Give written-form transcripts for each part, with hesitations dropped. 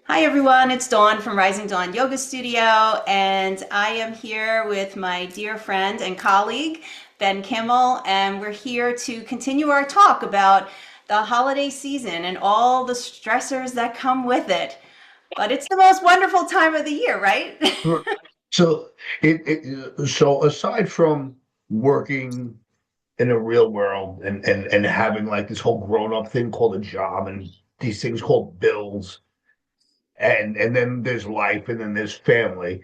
Hi everyone, it's Dawn from Rising Dawn Yoga Studio, and I am here with my dear friend and colleague, Ben Kimmel, and we're here to continue our talk about the holiday season and all the stressors that come with it. But it's the most wonderful time of the year, right? Sure. So so aside from working in a real world and having like this whole grown up thing called a job and these things called bills and then there's life and then there's family.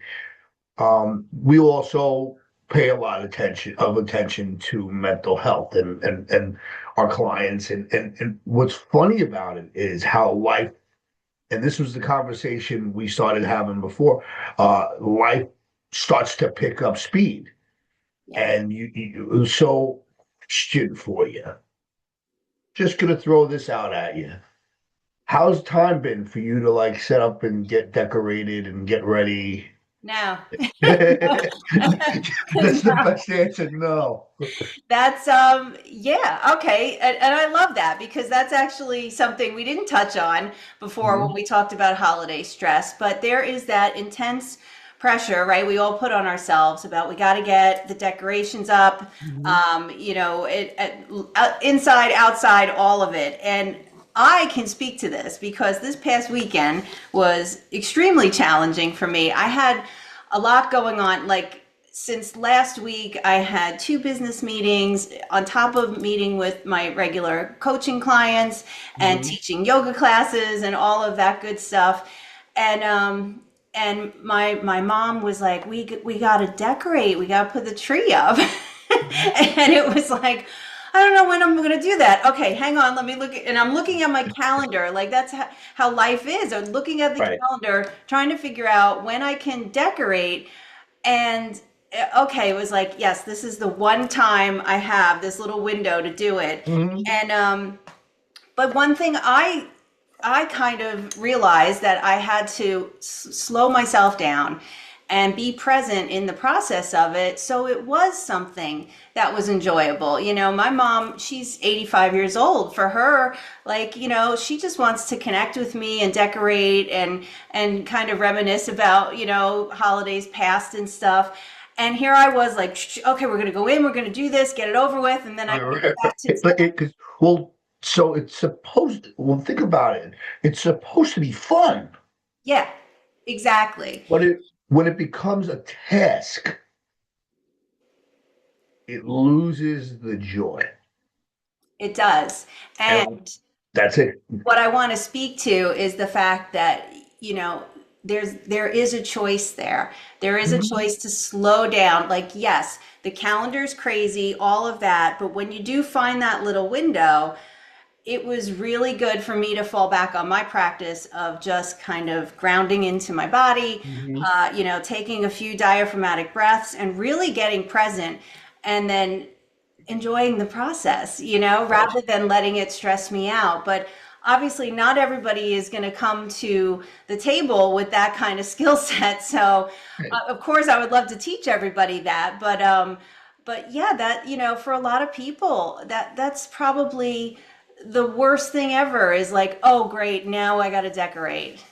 We also pay a lot of attention to mental health and our clients and what's funny about it is how life, and this was the conversation we started having before, life starts to pick up speed. Yeah. And so question for you. Just gonna throw this out at you. How's time been for you to like set up and get decorated and get ready? No. That's the No. best answer. No. That's yeah, okay. And I love that because that's actually something we didn't touch on before when Mhm. we talked about holiday stress, but there is that intense pressure, right? We all put on ourselves about we got to get the decorations up, Mhm. inside, outside, all of it. And I can speak to this because this past weekend was extremely challenging for me. I had a lot going on. Like since last week, I had two business meetings on top of meeting with my regular coaching clients and Mhm. teaching yoga classes and all of that good stuff. And my mom was like, we got to decorate. We got to put the tree up. Mhm. And it was like, I don't know when I'm going to do that. Okay, hang on. Let me look at, and I'm looking at my calendar. Like that's how life is. I'm looking at the Right. calendar, trying to figure out when I can decorate. And okay, it was like, yes, this is the one time I have this little window to do it. Mhm. And but one thing I kind of realized that I had to slow myself down and be present in the process of it. So it was something that was enjoyable. You know, my mom, she's 85 years old. For her, like, you know, she just wants to connect with me and decorate and kind of reminisce about, you know, holidays past and stuff. And here I was like, okay, we're going to go in, we're going to do this, get it over with. And then I can go back to But dinner. it, cause, well, so it's supposed, well, think about it. It's supposed to be fun, Yeah, exactly. but when it becomes a task, it loses the joy. It does. And And that's it. what I want to speak to is the fact that, you know, there is a choice there. There is a Mhm. choice to slow down. Like, yes, the calendar's crazy, all of that, but when you do find that little window, it was really good for me to fall back on my practice of just kind of grounding into my body, Mhm. you know, taking a few diaphragmatic breaths and really getting present and then enjoying the process, you know, Right. rather than letting it stress me out. But obviously, not everybody is going to come to the table with that kind of skill set. So, Right. of course, I would love to teach everybody that, but yeah, that you know, for a lot of people, that's probably the worst thing ever. Is like, oh, great, now I got to decorate.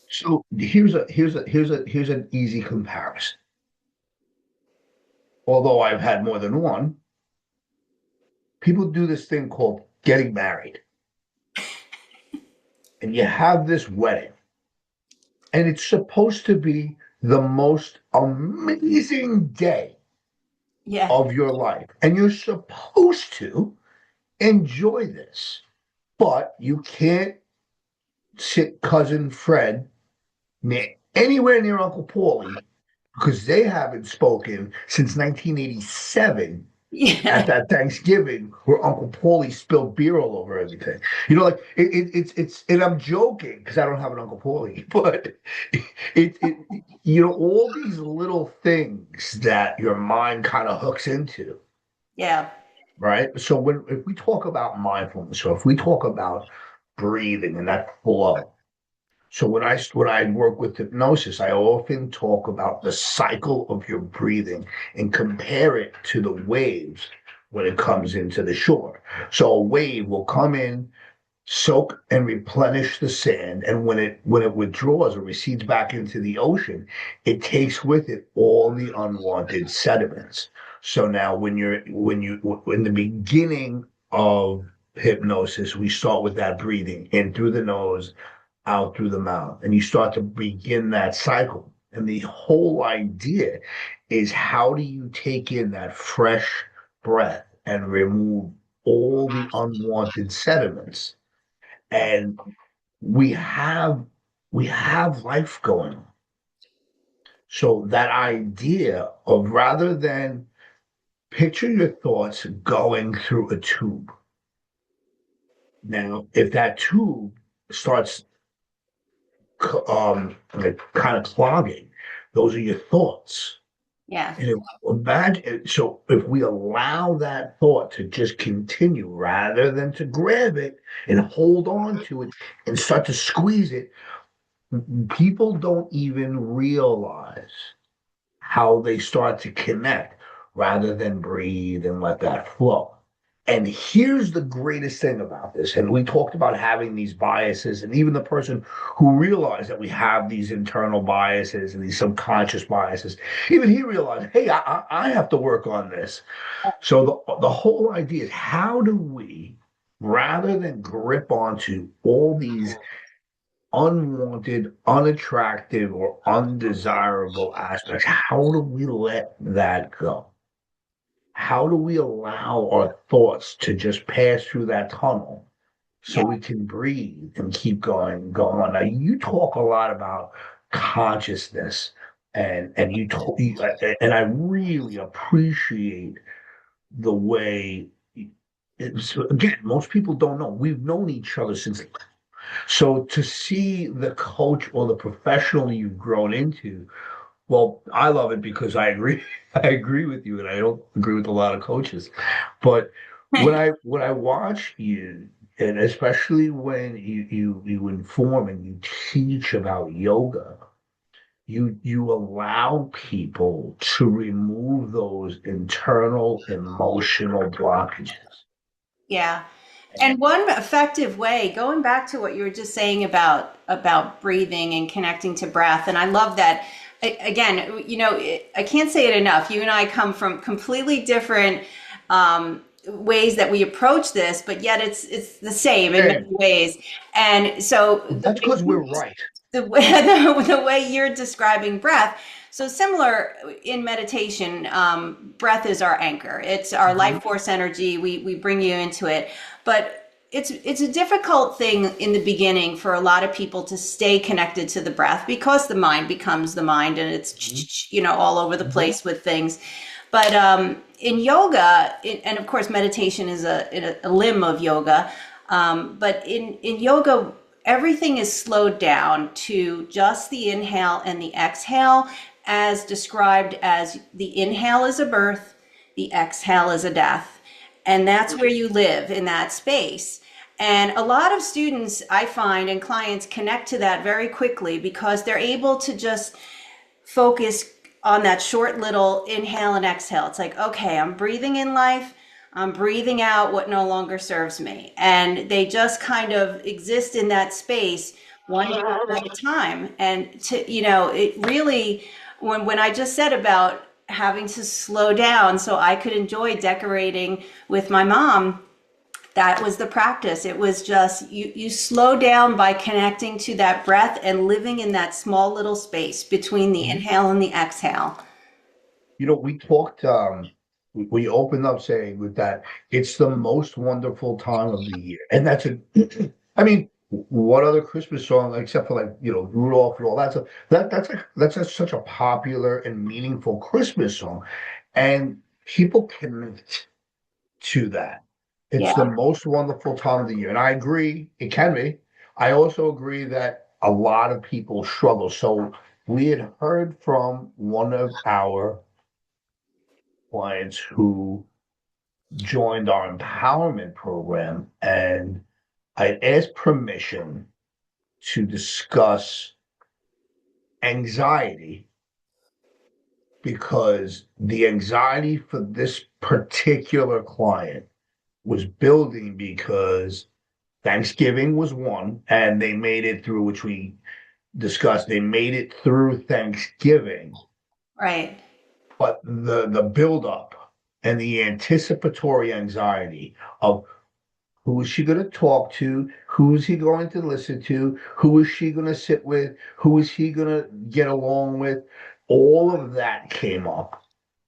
So here's an easy comparison. Although I've had more than one, people do this thing called getting married, and you have this wedding, and it's supposed to be the most amazing day Yeah, of your life, and you're supposed to enjoy this, but you can't sit cousin Fred anywhere near Uncle Paulie because they haven't spoken since 1987 yeah, at that Thanksgiving where Uncle Paulie spilled beer all over everything. You know, like it's and I'm joking because I don't have an Uncle Paulie, but all these little things that your mind kind of hooks into, yeah, right? So when if we talk about mindfulness, or if we talk about breathing and that flow, so when I work with hypnosis, I often talk about the cycle of your breathing and compare it to the waves when it comes into the shore. So a wave will come in, soak and replenish the sand. And when it withdraws or recedes back into the ocean, it takes with it all the unwanted sediments. So now in the beginning of hypnosis, we start with that breathing in through the nose, out through the mouth, and you start to begin that cycle. And the whole idea is, how do you take in that fresh breath and remove all the unwanted sediments? And we have we have life going on. So that idea of, rather than picture your thoughts going through a tube. Now, if that tube starts like kind of clogging, those are your thoughts. Yeah. And imagine, so if we allow that thought to just continue rather than to grab it and hold on to it and start to squeeze it, people don't even realize how they start to connect rather than breathe and let that flow. And here's the greatest thing about this. And we talked about having these biases, and even the person who realized that we have these internal biases and these subconscious biases, even he realized, hey, I have to work on this. So the whole idea is, how do we, rather than grip onto all these unwanted, unattractive, or undesirable aspects, how do we let that go? How do we allow our thoughts to just pass through that tunnel so Yeah. we can breathe and keep going on? Now, you talk a lot about consciousness, and and I really appreciate the way. Again, most people don't know. We've known each other since. So to see the coach or the professional you've grown into, well, I love it because I agree. I agree with you, and I don't agree with a lot of coaches. But when I watch you, and especially when you inform and you teach about yoga, you allow people to remove those internal emotional blockages. Yeah. And one effective way, going back to what you were just saying about breathing and connecting to breath, and I love that. Again, I can't say it enough. You and I come from completely different ways that we approach this, but yet it's the same in many And ways. And so that's because we're right. the way the way you're describing breath, so similar in meditation, breath is our anchor, it's our Mhm. life force energy, we bring you into it, but it's a difficult thing in the beginning for a lot of people to stay connected to the breath because the mind becomes the mind and Mhm. it's all over the Mhm. place with things. But in yoga, and of course meditation is a limb of yoga, but in yoga, everything is slowed down to just the inhale and the exhale, as described as the inhale is a birth, the exhale is a death. And that's where you live in that space. And a lot of students, I find, and clients connect to that very quickly because they're able to just focus on that short little inhale and exhale. It's like, okay, I'm breathing in life, I'm breathing out what no longer serves me. And they just kind of exist in that space one breath at a time. And it really, when I just said about having to slow down so I could enjoy decorating with my mom, that was the practice. It was just you slow down by connecting to that breath and living in that small little space between the inhale and the exhale. We talked, we opened up saying with that, it's the most wonderful time of the year. And I mean, what other Christmas song, except for like, Rudolph and all that stuff, such a popular and meaningful Christmas song. And people connect to that. It's the Yeah. most wonderful time of the year. And I agree, it can be. I also agree that a lot of people struggle. So we had heard from one of our clients who joined our empowerment program, and I asked permission to discuss anxiety, because the anxiety for this particular client was building because Thanksgiving was one, and they made it through, which we discussed. They made it through Thanksgiving, Right. but the buildup and the anticipatory anxiety of who is she going to talk to? Who is he going to listen to? Who is she going to sit with? Who is he going to get along with? All of that came up.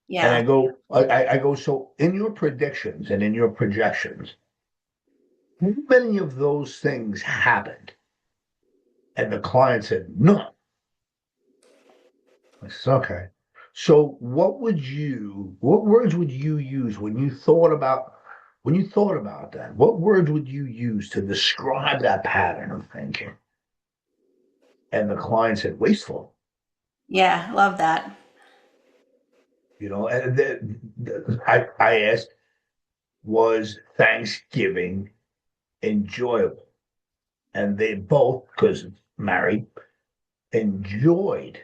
And Yeah. I go, so in your predictions and in your projections, how many of those things happened? And the client said, no. I said, okay. So what words would you use when you thought about that? What words would you use to describe that pattern of thinking? And the client said, wasteful. Yeah. Love that. And I asked, was Thanksgiving enjoyable? And they both, because married, enjoyed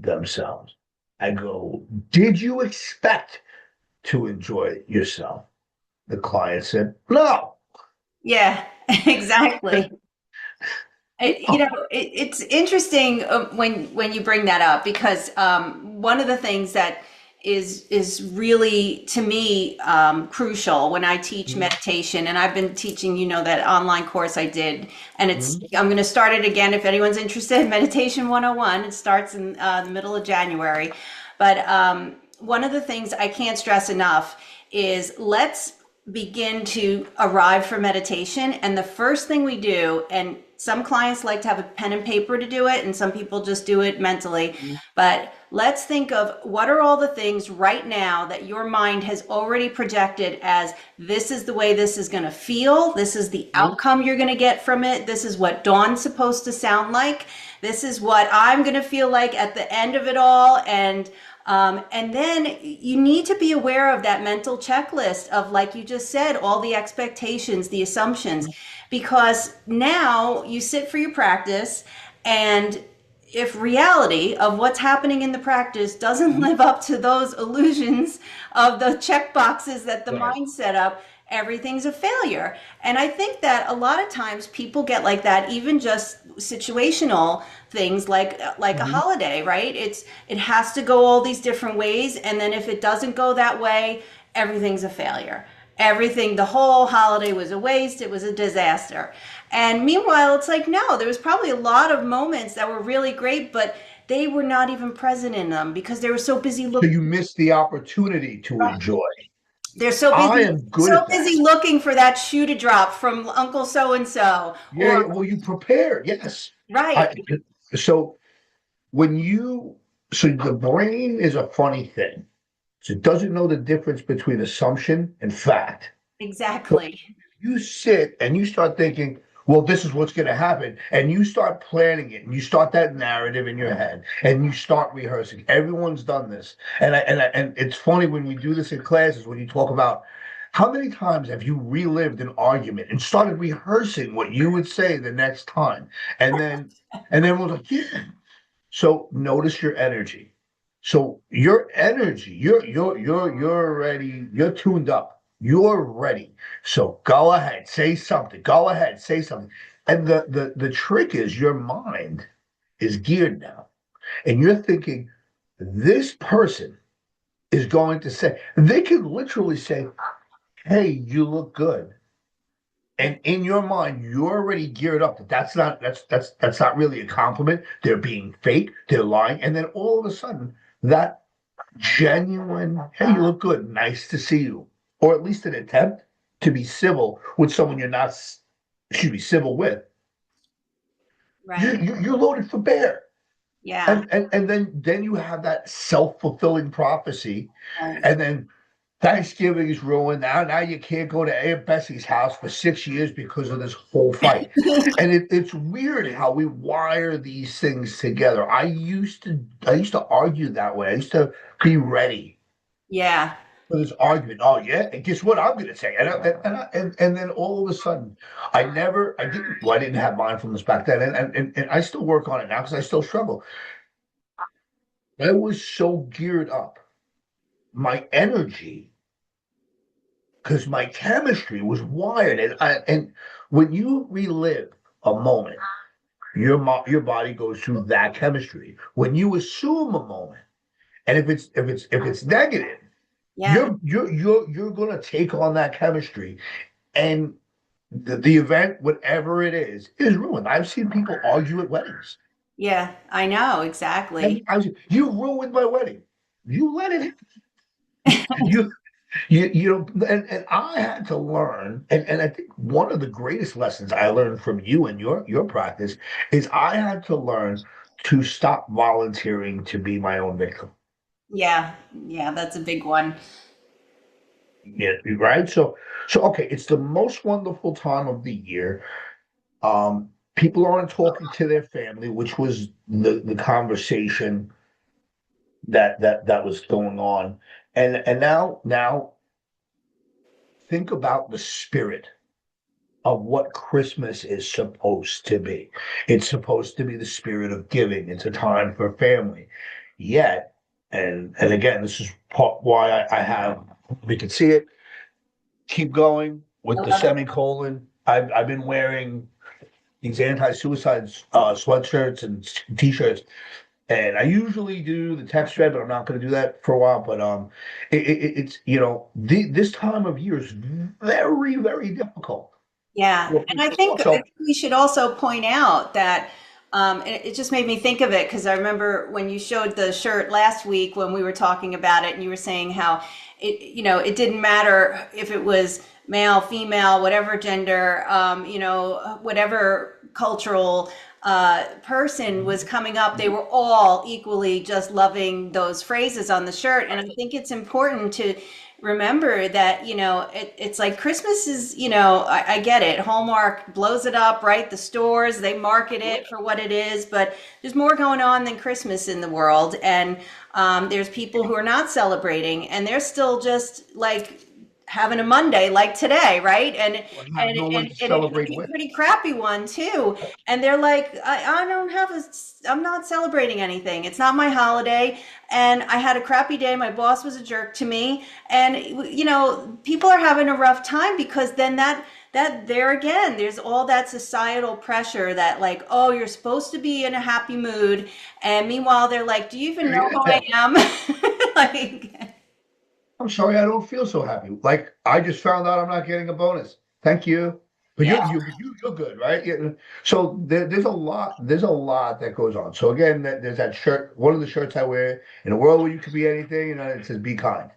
themselves. I go, did you expect to enjoy yourself? The client said, no. Yeah. Exactly. It's interesting when you bring that up because one of the things that is really to me crucial when I teach meditation, and I've been teaching, that online course I did, and I'm going to start it again if anyone's interested. Meditation 101. It starts in the middle of January, but one of the things I can't stress enough is let's begin to arrive for meditation. And the first thing we do, and some clients like to have a pen and paper to do it, and some people just do it mentally. But let's think of what are all the things right now that your mind has already projected as this is the way this is going to feel. This is the outcome you're going to get from it. This is what dawn's supposed to sound like. This is what I'm going to feel like at the end of it all. And then you need to be aware of that mental checklist of, like you just said, all the expectations, the assumptions, because now you sit for your practice, and if reality of what's happening in the practice doesn't live up to those illusions of the check boxes that the Right. mind set up, everything's a failure. And I think that a lot of times people get like that, even just situational things like a Mhm. holiday, right? It has to go all these different ways, and then if it doesn't go that way, everything's a failure. Everything, the whole holiday was a waste, it was a disaster. And meanwhile, it's like, no, there was probably a lot of moments that were really great, but they were not even present in them because they were so busy So looking. you missed the opportunity to enjoy. They're so I busy, am good so at that. busy looking for that shoe to drop from Uncle so and so, Yeah, or yeah, well, you prepared. Yes. right, I, so when you, so the brain is a funny thing. So it doesn't know the difference between assumption and fact. So exactly. you sit and you start thinking, well, this is what's going to happen. And you start planning it and you start that narrative in your head and you start rehearsing. Everyone's done this. And it's funny when we do this in classes, when you talk about how many times have you relived an argument and started rehearsing what you would say the next time? And then, and then we're like, yeah. So notice your energy. So your energy, you're already, you're tuned up. You're ready. So go ahead, say something. Go ahead, say something. And the trick is your mind is geared now. And you're thinking, this person is going to say, they could literally say, hey, you look good. Yeah. And in your mind, you're already geared up that that's not really a compliment. They're being fake, they're lying, and then all of a sudden, that genuine, hey, you look good, nice to see you, or at least an attempt to be civil with someone you're not, excuse me, civil with, Right. you're loaded for bear. Yeah. And then you have that self-fulfilling prophecy, Right. and then Thanksgiving is ruined. Now you can't go to Aunt Bessie's house for 6 years because of this whole fight. And it's weird how we wire these things together. I used to argue that way. I used to be ready Yeah. for this argument. Oh yeah, and guess what I'm gonna say? And then all of a sudden, I didn't have mindfulness back then, and I still work on it now because I still struggle. I was so geared up. My energy because my chemistry was wired. And when you relive a moment, your body goes through that chemistry. When you assume a moment, and if it's negative, Yeah. you're gonna take on that chemistry, and the event, whatever it is ruined. I've seen people argue at weddings. Yeah, I know And exactly. you ruined my wedding. You let it. You you know, and I had to learn, and I think one of the greatest lessons I learned from you and your practice is I had to learn to stop volunteering to be my own victim. Yeah, yeah, that's a big one. Yeah, right. So okay, it's the most wonderful time of the year. People aren't talking to their family, which was the conversation that was going on, and now think about the spirit of what Christmas is supposed to be. It's supposed to be the spirit of giving. It's a time for family. Yet, and again, this is part why I have, we can see it, keep going I with the love it. semicolon. I've been wearing these anti-suicide sweatshirts and t-shirts, and I usually do the text thread, but I'm not going to do that for a while. But it's this time of year is very, very difficult Yeah, for and I people. think So we should also point out that it just made me think of it because I remember when you showed the shirt last week when we were talking about it, and you were saying how it didn't matter if it was male, female, whatever gender, whatever cultural person was coming up, they were all equally just loving those phrases on the shirt. And I think it's important to remember that it's like Christmas is, I get it, Hallmark blows it up, right? The stores, they market it for what it is, but there's more going on than Christmas in the world. And there's people who are not celebrating, and they're still just like having a Monday like today, right? And have and no one and, to and it could celebrate be a with. pretty crappy one too. And they're like, I don't have I'm not celebrating anything. It's not my holiday. And I had a crappy day. My boss was a jerk to me. And people are having a rough time because then that there again, there's all that societal pressure that like, oh, you're supposed to be in a happy mood. And meanwhile, they're like, do you even know who I Yeah. am? Like, I'm sorry, I don't feel so happy. Like I just found out I'm not getting a bonus. Thank you. But yeah, you're good, right? Yeah. So there's a lot that goes on. So again, there's that shirt. One of the shirts I wear in a world where you could be anything, it says "Be kind."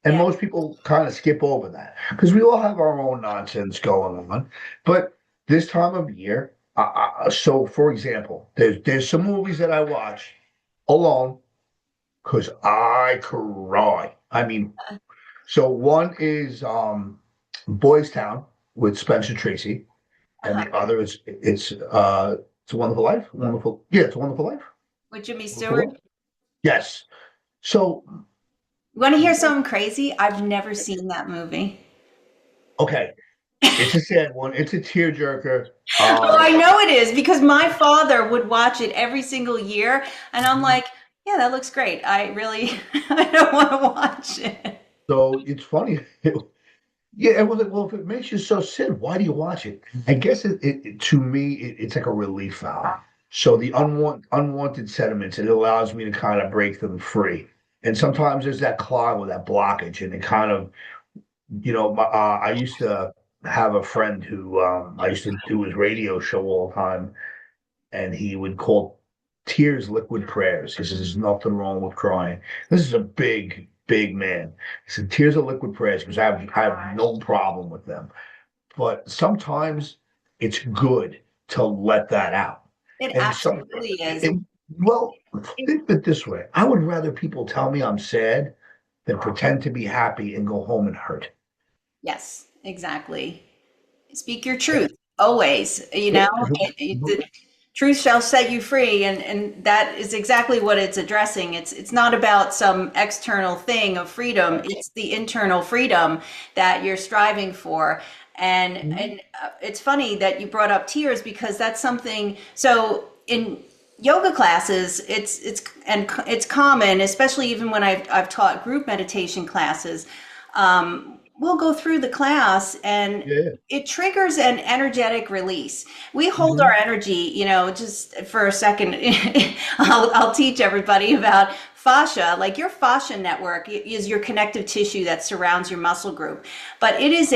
And yeah. most people kind of skip over that because we all have our own nonsense going on. But this time of year, so for example, there's some movies that I watch alone because I cry. I mean, so one is Boys Town with Spencer Tracy, and Uh-huh. the other is it's a Wonderful Life. Wonderful, yeah, it's a Wonderful Life. With Jimmy Wonderful Stewart. Life. Yes. So You want to hear something crazy? I've never seen that movie. okay, it's a sad one. It's a tearjerker. Oh, I know it is because my father would watch it every single year, and I'm like, yeah, that looks great. I really, I don't want to watch it. So it's funny. Yeah, it was like, well, if it makes you so sad, why do you watch it? I guess to me, it's like a relief valve. So the unwanted sentiments, it allows me to kind of break them free. And sometimes there's that clog or that blockage, and it kind of, I used to have a friend who I used to do his radio show all the time, and he would call tears liquid prayers. He says, "There's nothing wrong with crying." This is a big, big man. He said, "Tears are liquid prayers because I have no problem with them." But sometimes it's good to let that out. It And some, absolutely is. it, well, think of it this way: I would rather people tell me I'm sad than pretend to be happy and go home and hurt. Yes, exactly. Speak your truth always. Yeah. The truth shall set you free, and that is exactly what it's addressing. It's not about some external thing of freedom. It's the internal freedom that you're striving for. And it's funny that you brought up tears because that's something. So in yoga classes, it's common, especially even when I've taught group meditation classes. we'll go through the class and Yeah. it triggers an energetic release. We hold our Hmm. energy, just for a second. I'll teach everybody about fascia. Like your fascia network is your connective tissue that surrounds your muscle group, but it's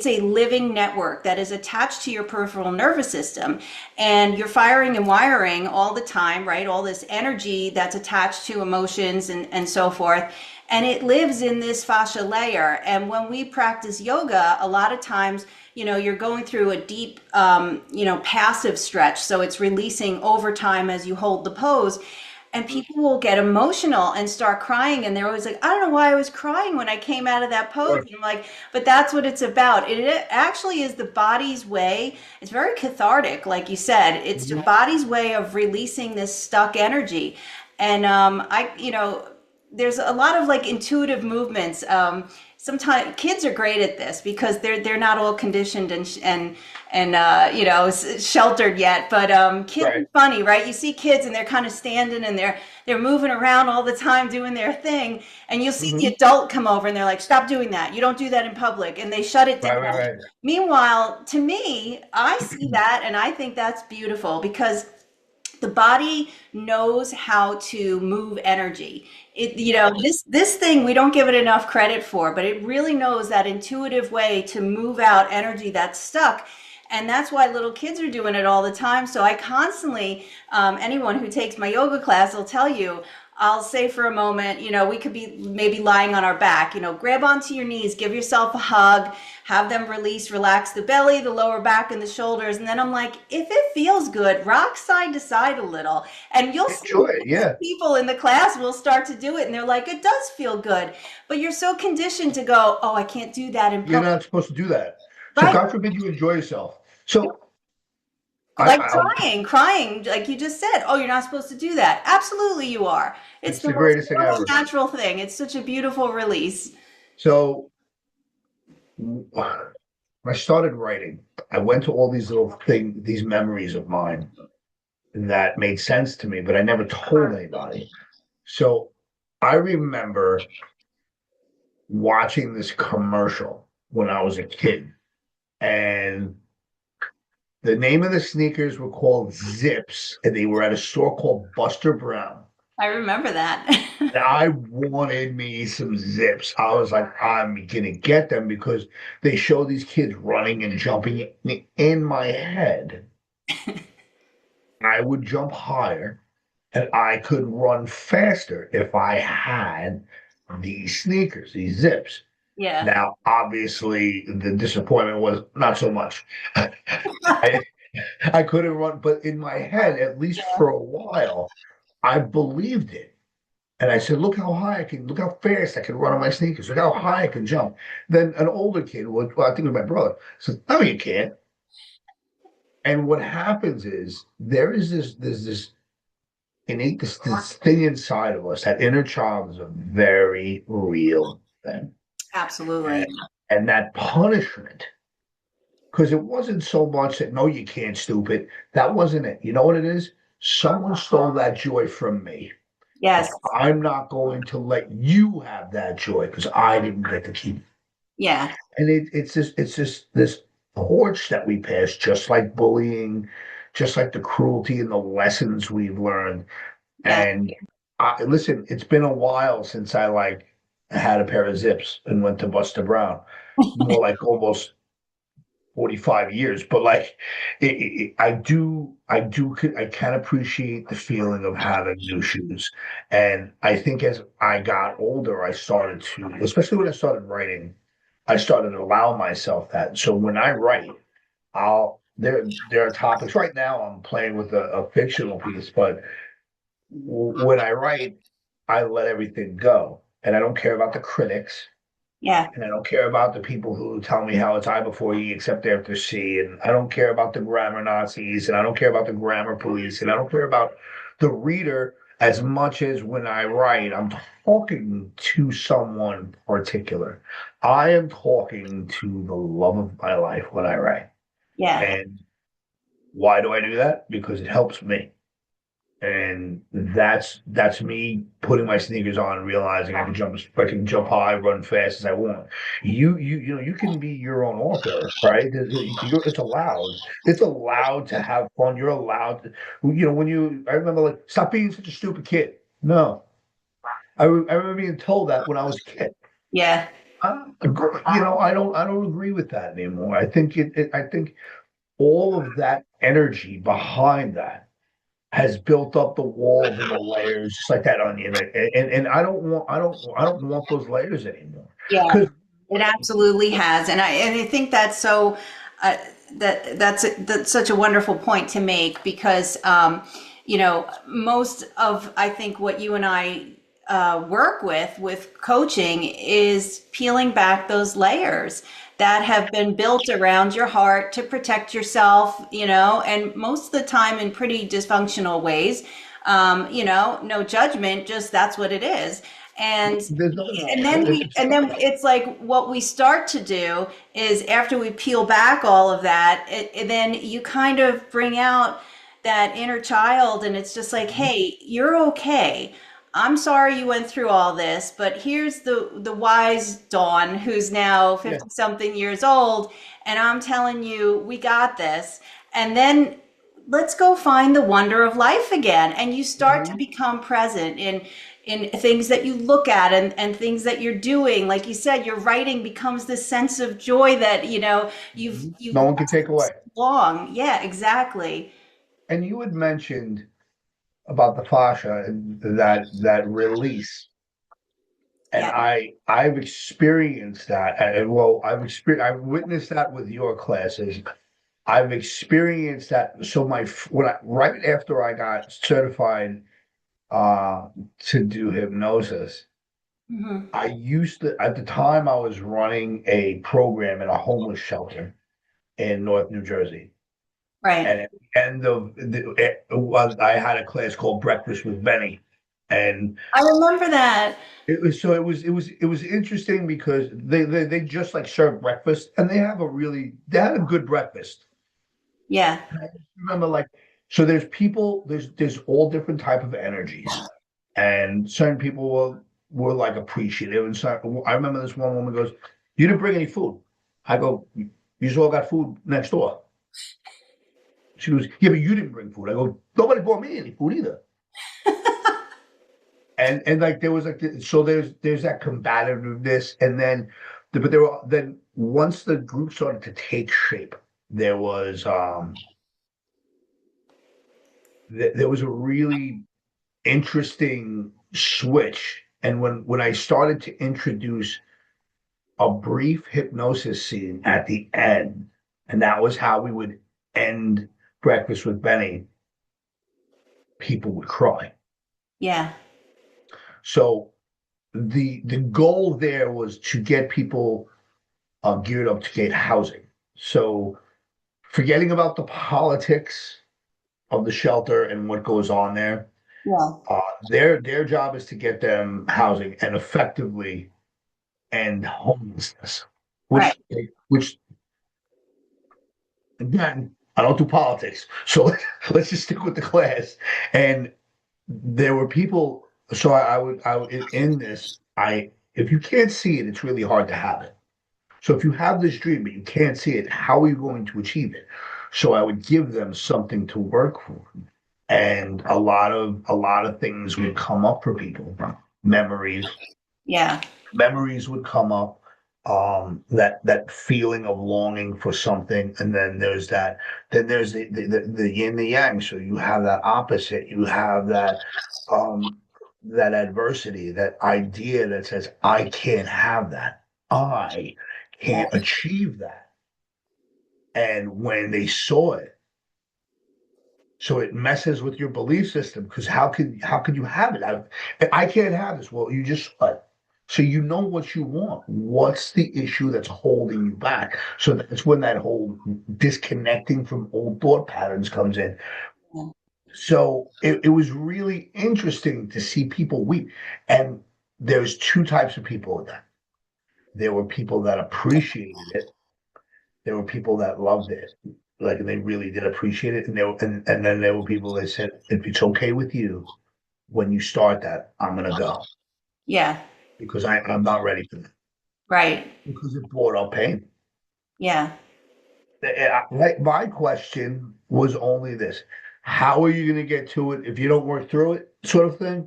a living network that is attached to your peripheral nervous system, and you're firing and wiring all the time, right? All this energy that's attached to emotions and so forth, and it lives in this fascia layer. And when we practice yoga, a lot of times, you're going through a deep, passive stretch. So it's releasing over time as you hold the pose. And people will get emotional and start crying. And they're always like, I don't know why I was crying when I came out of that pose. Sure. And I'm like, but that's what it's about. It actually is the body's way. It's very cathartic, like you said. It's the Mhm. body's way of releasing this stuck energy. And there's a lot of like intuitive movements. Sometimes kids are great at this because they're not all conditioned and sheltered yet. But kids are Right. funny, right? You see kids and they're kind of standing and they're moving around all the time doing their thing, and you'll see the Hmm. adult come over and they're like, "Stop doing that! You don't do that in public," and they shut it down. Right, right, right. Meanwhile, to me, I see that and I think that's beautiful because the body knows how to move energy. This thing we don't give it enough credit for, but it really knows that intuitive way to move out energy that's stuck. And that's why little kids are doing it all the time. So I constantly, anyone who takes my yoga class will tell you, I'll say for a moment, we could be maybe lying on our back, grab onto your knees, give yourself a hug, have them relax the belly, the lower back, and the shoulders. And then I'm like, if it feels good, rock side to side a little. And you'll see Enjoy it. most Yeah. people in the class will start to do it. And they're like, it does feel good. But you're so conditioned to go, oh, I can't do that in You're public. not supposed to do that. So Right? God forbid you enjoy yourself. So Like I crying, like you just said, oh, you're not supposed to do that. Absolutely, you are. It's it's the the most greatest thing normal, ever. natural thing. It's such a beautiful release. So when I started writing, I went to all these these memories of mine that made sense to me, but I never told anybody. So I remember watching this commercial when I was a kid, and the name of the sneakers were called Zips, and they were at a store called Buster Brown. I remember that. And I wanted me some Zips. I was like, I'm gonna get them because they show these kids running and jumping. In my head, I would jump higher and I could run faster if I had these sneakers, these Zips. Yeah. Now, obviously, the disappointment was not so much. I, I couldn't run, but in my head, at least for a while, I believed it. And I said, look how high I can, look how fast I can run on my sneakers, look how high I can jump. Then an older kid, well, I think it was my brother, said, no, you can't. And what happens is there's this innate, this thing inside of us, that inner child is a very real thing. Absolutely. And, and that punishment, because it wasn't so much that, no, you can't, stupid. That wasn't it. You know what it is? Someone stole that joy from me. And Yes. I'm not going to let you have that joy because I didn't get to keep it. Yeah. And it's just this torch that we pass, just like bullying, just like the cruelty and the lessons we've learned. Yeah. And listen, it's been a while since I like had a pair of Zips and went to Buster Brown. More like almost 45 years, but like I can appreciate the feeling of having new shoes. And I think as I got older, I started to, especially when I started writing, I started to allow myself that. So when I write, there are topics. Right now I'm playing with a fictional piece, but when I write, I let everything go. And I don't care about the critics. Yeah. And I don't care about the people who tell me how it's I before E except after C. And I don't care about the grammar Nazis. And I don't care about the grammar police. And I don't care about the reader as much as when I write, I'm talking to someone particular. I am talking to the love of my life when I write. Yeah. And why do I do that? Because it helps me. And that's me putting my sneakers on and realizing I can jump high, run fast as I want. You know you can be your own author, right? It's allowed. It's allowed to have fun. You're allowed to, when I remember like stop being such a stupid kid. No, I remember being told that when I was a kid. Yeah. I don't agree with that anymore. I think all of that energy behind that has built up the walls and the layers, just like that onion. And I don't want those layers anymore. Yeah, Because it absolutely has, and I think that's so uh, that's such a wonderful point to make because most of I think what you and I work with coaching is peeling back those layers that have been built around your heart to protect yourself, and most of the time in pretty dysfunctional ways. No judgment, just that's what it is. And there's nothing and wrong. then it's like what we start to do is after we peel back all of that, then you kind of bring out that inner child, and it's just like, hey, you're okay. I'm sorry you went through all this, but here's the wise Dawn who's now Yeah. 50 something years old, and I'm telling you, we got this. And then let's go find the wonder of life again, and you start to Mhm. become present in things that you look at and things that you're doing. Like you said, your writing becomes this sense of joy that you've No one can lost take for so away. long. Yeah, exactly. And you had mentioned about the fascia and that release. And Yeah. I've experienced that. And well, I've witnessed that with your classes. I've experienced that. So right after I got certified uh to do hypnosis, Hmm. I used to at the time I was running a program in a homeless shelter in North New Jersey. Right. And at the end of I had a class called Breakfast with Benny. And I remember that. it was interesting because they just like serve breakfast and they had a good breakfast. Yeah. And I just remember like so there's all different type of energies and certain people were like appreciative and so I remember this one woman goes, "You didn't bring any food." I go, "You just all got food next door." She goes, "Yeah, but you didn't bring food." I go, "Nobody brought me any food either." And like there was like so there's that combativeness and then but there were then once the group started to take shape there was there was a really interesting switch and when I started to introduce a brief hypnosis scene at the end and that was how we would end Breakfast with Benny, people would cry. Yeah. So the goal there was to get people geared up to get housing. So forgetting about the politics of the shelter and what goes on there, Yeah. their job is to get them housing and effectively end homelessness. Right. Which again, I don't do politics, so let's just stick with the class. And there were people. So I would in this I if you can't see it, it's really hard to have it. So if you have this dream but you can't see it, how are you going to achieve it? So I would give them something to work for. And a lot of things would come up for people. Memories. Yeah. Memories would come up. That feeling of longing for something. And then there's the yin the yang. So you have that opposite. You have um that adversity, that idea that says, I can't have that. I Yeah. can't achieve that. And when they saw it, so it messes with your belief system because how could you have it? I can't have this. Well, you just saw it. So you know what you want. What's the issue that's holding you back? So that's when that whole disconnecting from old thought patterns comes in. So it was really interesting to see people weep. And there's two types of people in that. There were people that appreciated it. There were people that loved it. like, and they really did appreciate it. And and then there were people that said, if it's okay with you, when you start that, I'm gonna go Yeah. because I'm not ready for that Right. because it brought up pain. Yeah. Like my question was only this: how are you going to get to it if you don't work through it, sort of thing?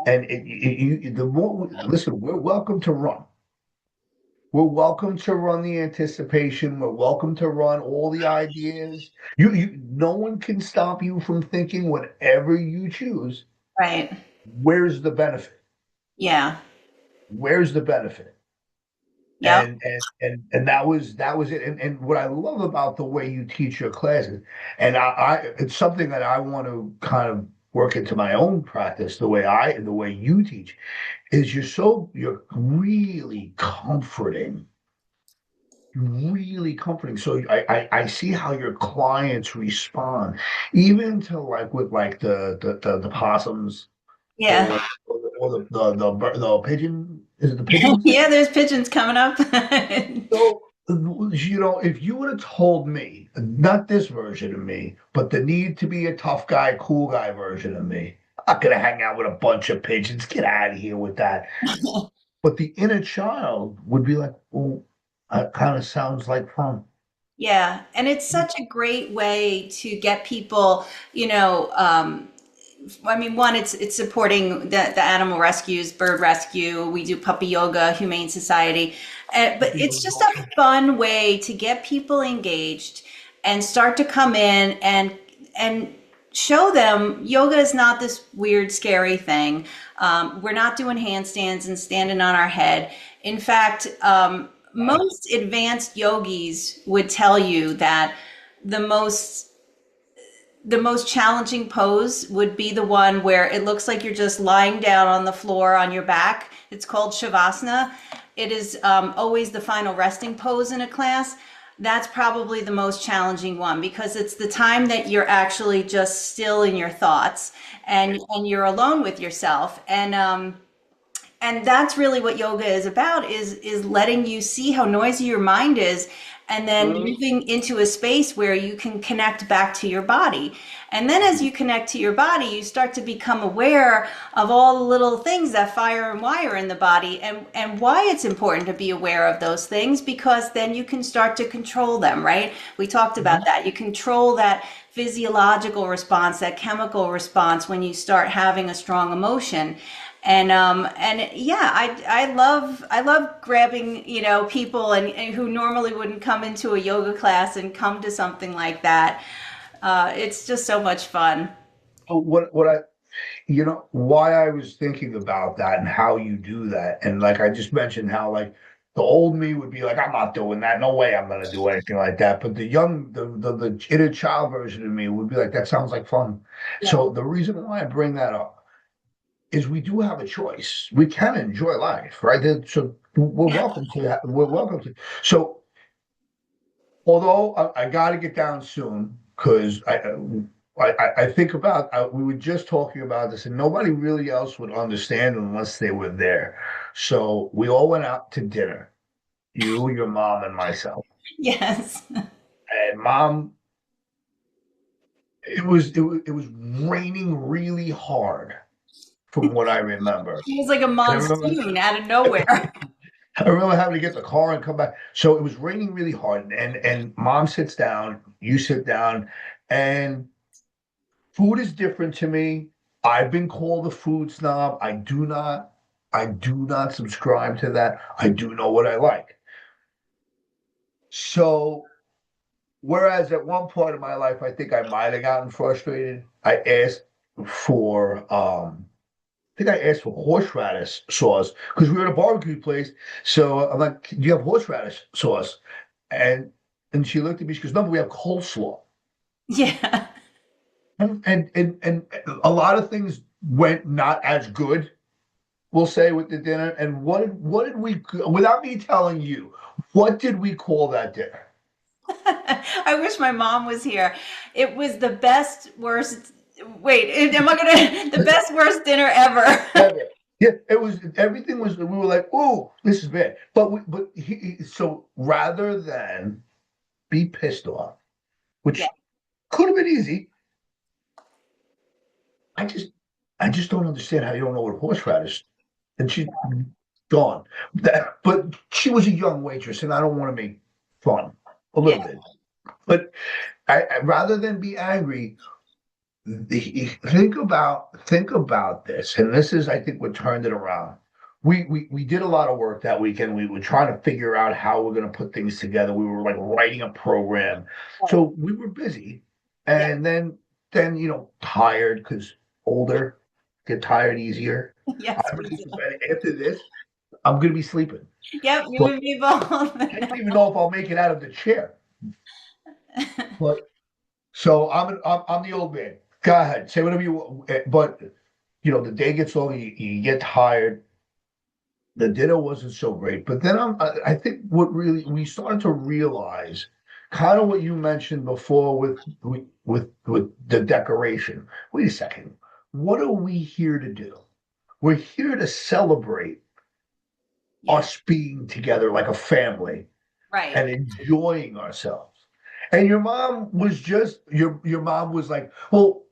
And the more listen, we're welcome to run. We're welcome to run the anticipation. We're welcome to run all the ideas. No one can stop you from thinking whatever you choose. Right. Where's the benefit? Yeah. Where's the benefit? Yep. And that was it. And what I love about the way you teach your classes, and I it's something that I want to kind of work into my own practice, the way you teach, is you're really comforting. So I see how your clients respond, even to like with like the possums Yeah. or the pigeon. Is it the pigeons? Yeah, there's pigeons coming up. So, if you would have told me, not this version of me, but the need to be a tough guy, cool guy version of me, I'm not gonna hang out with a bunch of pigeons. Get out of here with that. But the inner child would be like, "Oh, that kind of sounds like fun." Yeah, and it's such a great way to get people, you know, I mean, one, it's supporting the animal rescues, bird rescue. We do puppy yoga, Humane Society, but it's just a fun way to get people engaged and start to come in and show them yoga is not this weird, scary thing. We're not doing handstands and standing on our head. In fact, most advanced yogis would tell you that the most the most challenging pose would be the one where it looks like you're just lying down on the floor on your back. It's called Shavasana. It is always the final resting pose in a class. That's probably the most challenging one because it's the time that you're actually just still in your thoughts and you're alone with yourself. And that's really what yoga is about is letting you see how noisy your mind is and then moving into a space where you can connect back to your body. And then as you connect to your body, you start to become aware of all the little things that fire and wire in the body and why it's important to be aware of those things because then you can start to control them, right? We talked about that. You control that physiological response, that chemical response when you start having a strong emotion. And yeah, I love grabbing, people and who normally wouldn't come into a yoga class and come to something like that. It's just so much fun. So why I was thinking about that and how you do that, and like I just mentioned how like the old me would be like, I'm not doing that. No way I'm gonna do anything like that. But the inner child version of me would be like, that sounds like fun. Yeah. So the reason why I bring that up is we do have a choice. We can enjoy life, right? So we're welcome to. So although I got to get down soon because I think about we were just talking about this and nobody really else would understand unless they were there. So we all went out to dinner, you, your mom, and myself. Yes. And mom, it was raining really hard from what I remember. It was like a And I remember monsoon out of nowhere. I remember having to get the car and come back. So it was raining really hard, and mom sits down, you sit down, and food is different to me. I've been called a food snob. I do not subscribe to that. I do know what I like. So whereas at one point in my life, I think I might have gotten frustrated. For I think I asked for horseradish sauce because we were at a barbecue place. So I'm like, "Do you have horseradish sauce?" And and she looked at me. She goes, "No, but we have coleslaw." Yeah. And a lot of things went not as good, we'll say, with the dinner. And what did we, without me telling you, what did we call that dinner? I wish my mom was here. It was the best, worst. Wait, am I gonna the best, worst dinner ever? Yeah, it was everything was. We were like, "Oh, this is bad." So rather than be pissed off, Yeah. which could have been easy. I just, I just don't understand how you don't know what horseradish. And she's gone. But she was a young waitress, and I don't want to make fun a Yeah. little bit. But rather than be angry, think about this, and this is, I think, what turned it around. We did a lot of work that weekend. We were trying to figure out how we're going to put things together. We were like writing a program, Right. so we were busy, Yeah. and then tired because older, get tired easier. Yes, I'm we ready do. for bed. After this, I'm going to be sleeping. Yep, you But and me both. I don't even know if I'll make it out of the chair. But so I'm the old man. Go ahead, say whatever you want. But the day gets long, you get tired. The dinner wasn't so great, but then I think what really we started to realize, kind of what you mentioned before with the decoration. Wait a second, what are we here to do? We're here to celebrate Yeah. us being together like a family Right. and enjoying ourselves. And your mom was like, well,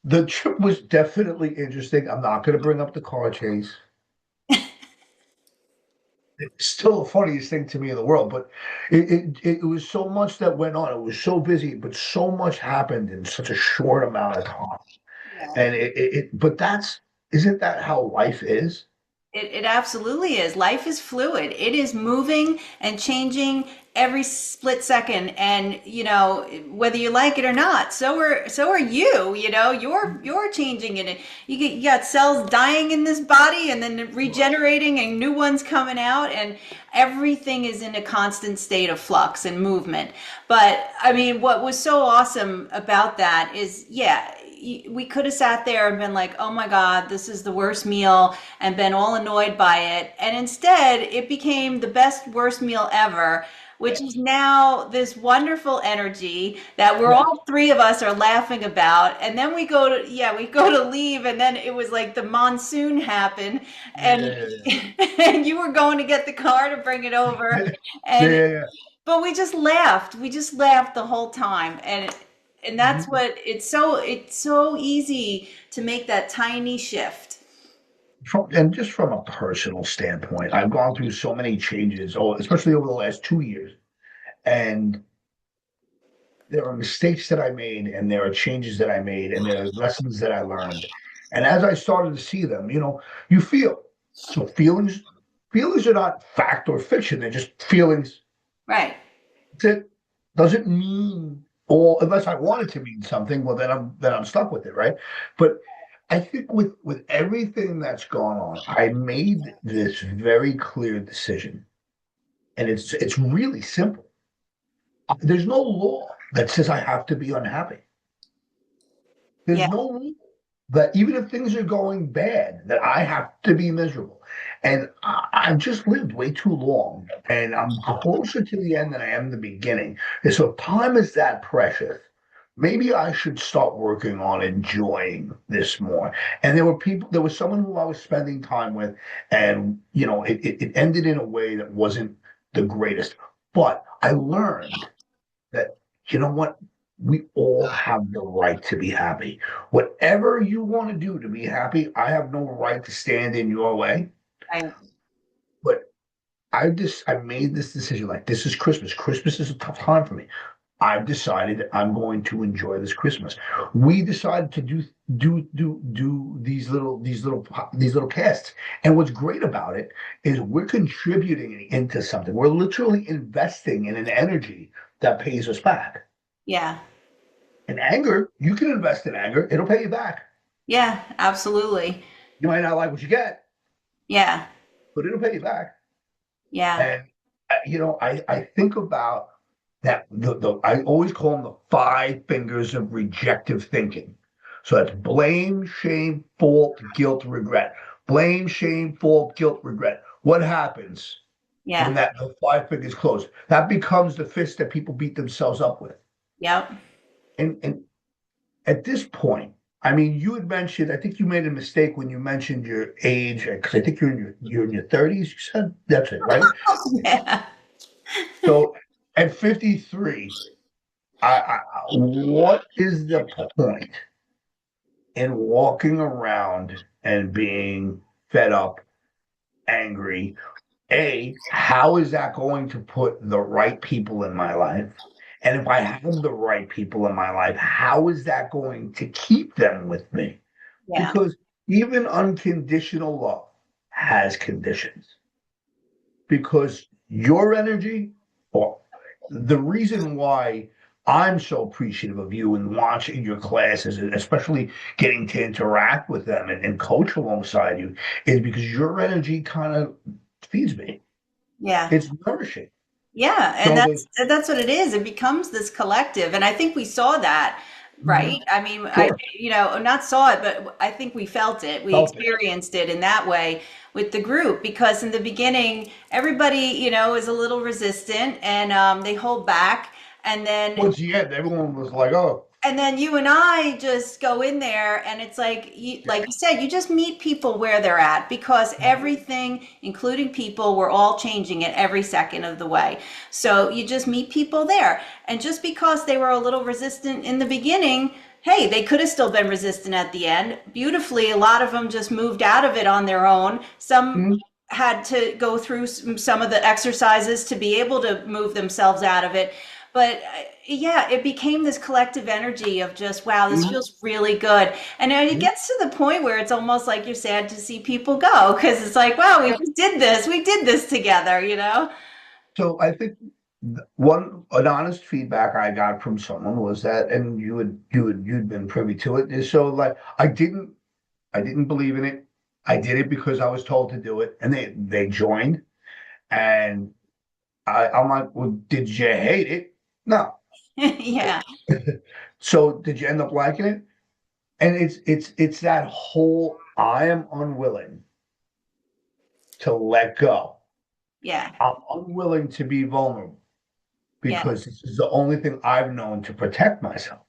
the trip was definitely interesting. I'm not going to bring up the car chase. It's still the funniest thing to me in the world, but it was so much that went on. It was so busy, but so much happened in such a short amount of time. Yeah. And but isn't that how life is? It absolutely is. Life is fluid. It is moving and changing every split second. And, whether you like it or not, so are you, you're changing in it. You got cells dying in this body and then regenerating and new ones coming out, and everything is in a constant state of flux and movement. But I mean, what was so awesome about that is, yeah, we could have sat there and been like, oh my God, this is the worst meal, and been all annoyed by it. And instead, it became the best, worst meal ever, which is now this wonderful energy that we're Yeah. all three of us are laughing about. And then we go to leave, and then it was like the monsoon happened, and Yeah. and you were going to get the car to bring it over, Yeah. and Yeah. but we just laughed. We just laughed the whole time, and that's Mhm. what it's so easy to make that tiny shift. And just from a personal standpoint, I've gone through so many changes, especially over the last 2 years. And there are mistakes that I made, and there are changes that I made, and there are lessons that I learned. And as I started to see them, you feel. So feelings are not fact or fiction, they're just feelings. Right. It doesn't mean, or unless I want it to mean something, well then I'm stuck with it, right? But I think with everything that's gone on, I made this very clear decision. And it's really simple. There's no law that says I have to be unhappy. There's Yeah. no rule that even if things are going bad, that I have to be miserable. And I've just lived way too long, and I'm closer to the end than I am the beginning. And so if time is that precious, maybe I should start working on enjoying this more. And there was someone who I was spending time with, and it ended in a way that wasn't the greatest. But I learned that, you know what? We all have the right to be happy. Whatever you want to do to be happy, I have no right to stand in your way. Right. But I made this decision, like, this is Christmas. Christmas is a tough time for me. I've decided that I'm going to enjoy this Christmas. We decided to do these little casts. And what's great about it is we're contributing into something. We're literally investing in an energy that pays us back. Yeah. And anger, you can invest in anger, it'll pay you back. Yeah, absolutely. You might not like what you get, Yeah. but it'll pay you back. Yeah. And I think about that. I always call them the five fingers of rejective thinking. So that's blame, shame, fault, guilt, regret. Blame, shame, fault, guilt, regret. What happens when Yeah. the five fingers close? That becomes the fist that people beat themselves up with. Yep. And at this point, I mean, you had mentioned, I think you made a mistake when you mentioned your age, because I think you're in your 30s, you said? That's it, right? Yeah. So at 53, what is the point in walking around and being fed up, angry? How is that going to put the right people in my life? And if I have the right people in my life, how is that going to keep them with me? Yeah. Because even unconditional love has conditions. Because your energy, or the reason why I'm so appreciative of you and watching your classes, and especially getting to interact with them and coach alongside you, is because your energy kind of feeds me. Yeah. It's nourishing. Yeah, and So there's that's what it is. It becomes this collective, and I think we saw that, right? Mhm. I mean, Sure, not saw it, but I think we felt it. We felt it. experienced it in that way with the group because in the beginning, everybody, is a little resistant and they hold back, and then Towards the end, everyone was like, "Oh, you and I just go in there and it's yeah, like you said, you just meet people where they're at because everything, including people, we're all changing it every second of the way. So you just meet people there. And just because they were a little resistant in the beginning, hey, they could have still been resistant at the end. Beautifully, a lot of them just moved out of it on their own. Some mhm, had to go through some of the exercises to be able to move themselves out of it. But yeah, it became this collective energy of just, wow, this mhm, feels really good. And it mhm." gets to the point where it's almost like you're sad to see people go because it's like, wow, we Yeah. just did this. We did this together. So I think one an honest feedback I got from someone was that, and you'd been privy to it, is so like I didn't believe in it. I did it because I was told to do it, and they joined, and I'm like, well, did you hate it? No. Yeah, So did you end up liking it? And it's that whole I am unwilling to let go. yeah. I'm unwilling to be vulnerable Yeah. because this is the only thing I've known to protect myself.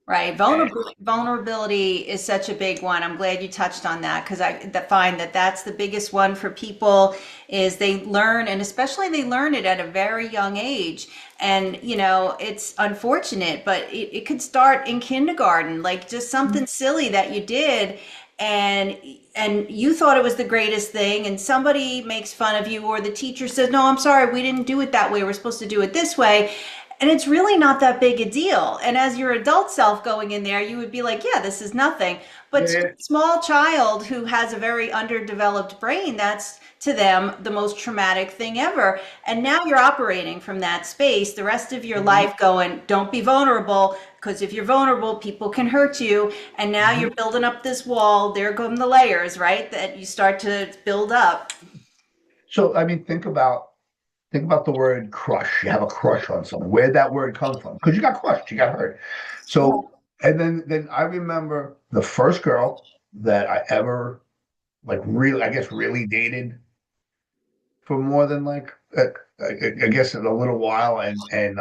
Right. And Vulnerability is such a big one. I'm glad you touched on that because find that that's the biggest one for people is they learn, and especially they learn it at a very young age. And, it's unfortunate, but it could start in kindergarten, like just something silly that you did and you thought it was the greatest thing and somebody makes fun of you or the teacher says, no, I'm sorry, we didn't do it that way, we're supposed to do it this way, and it's really not that big a deal. And as your adult self going in there, you would be like, yeah, this is nothing. But to yeah, a small child who has a very underdeveloped brain, that's to them the most traumatic thing ever. And now you're operating from that space the rest of your mhm, life going, don't be vulnerable, because if you're vulnerable, people can hurt you. And now mhm. you're building up this wall. There come the layers, right? That you start to build up. So I mean, think about the word crush. You have a crush on someone. Where'd that word come from? Because you got crushed, you got hurt. Yeah. So and then I remember the first girl that I ever like really, I guess, really dated for more than like I guess in a little while, and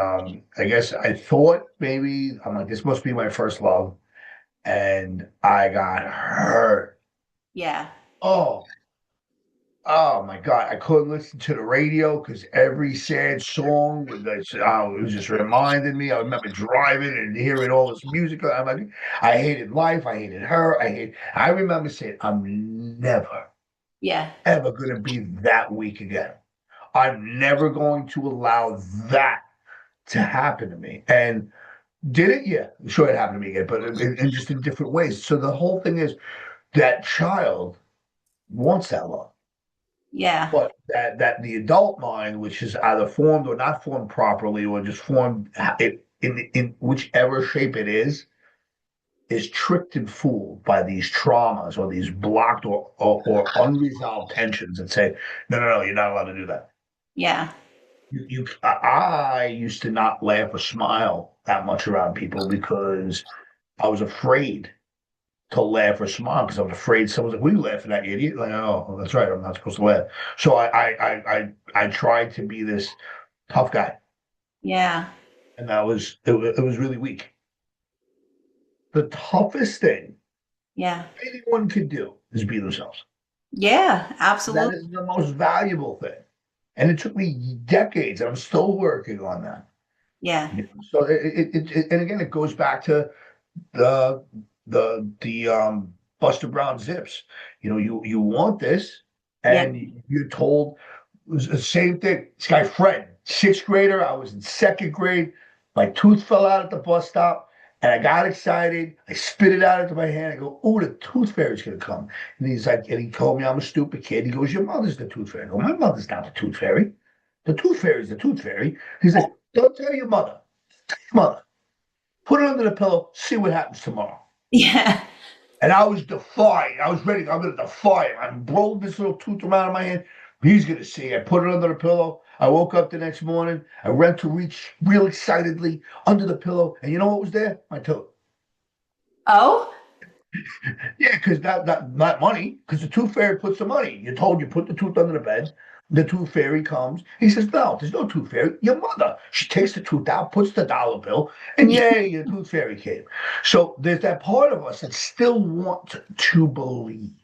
I guess I thought maybe I'm like this must be my first love, and I got hurt. Yeah. Oh, oh my God, I couldn't listen to the radio because every sad song was it was just reminding me. I remember driving and hearing all this music. I'm like, I hated life, I hated her, I remember saying, I'm never Yeah. ever gonna be that weak again. I'm never going to allow that to happen to me. And did it? Yeah, sure, it happened to me again, but in just in different ways. So the whole thing is that child wants that love, Yeah. but that the adult mind, which is either formed or not formed properly, or just formed in whichever shape it is tricked and fooled by these traumas or these blocked or unresolved tensions and say, no, no, no, you're not allowed to do that. Yeah. I used to not laugh or smile that much around people because I was afraid to laugh or smile because I was afraid someone's like, "What are you laughing at, you idiot?" Like, oh, well, that's right, I'm not supposed to laugh. So I tried to be this tough guy, Yeah. and it was really weak. The toughest thing Yeah. anyone could do is be themselves. Yeah. That Absolutely. is the most valuable thing, and it took me decades, and I'm still working on that. Yeah. So and again, it goes back to the the Buster Brown zips. You know, you want this, Yeah. and you're told it was the same thing. This guy Fred, sixth grader. I was in second grade. My tooth fell out at the bus stop, and I got excited. I spit it out into my hand. I go, "Oh, the tooth fairy's gonna come!" And he's like, and he told me I'm a stupid kid. He goes, "Your mother's the tooth fairy." I go, "My mother's not the tooth fairy. The tooth fairy's the tooth fairy." He's like, "Don't tell your mother. Mother, put it under the pillow. See what happens tomorrow." Yeah. And I was defying. I was ready. I'm going to defy him. I rolled this little tooth around in my hand. He's going to see. I put it under the pillow. I woke up the next morning. I ran to reach real excitedly under the pillow. And you know what was there? My tooth. Oh? Yeah, because not money, because the tooth fairy puts the money. You're told you put the tooth under the bed. The tooth fairy comes. He says, "No, there's no tooth fairy. Your mother." She takes the tooth out, puts the dollar bill, and yay, your tooth fairy came. So there's that part of us that still want to believe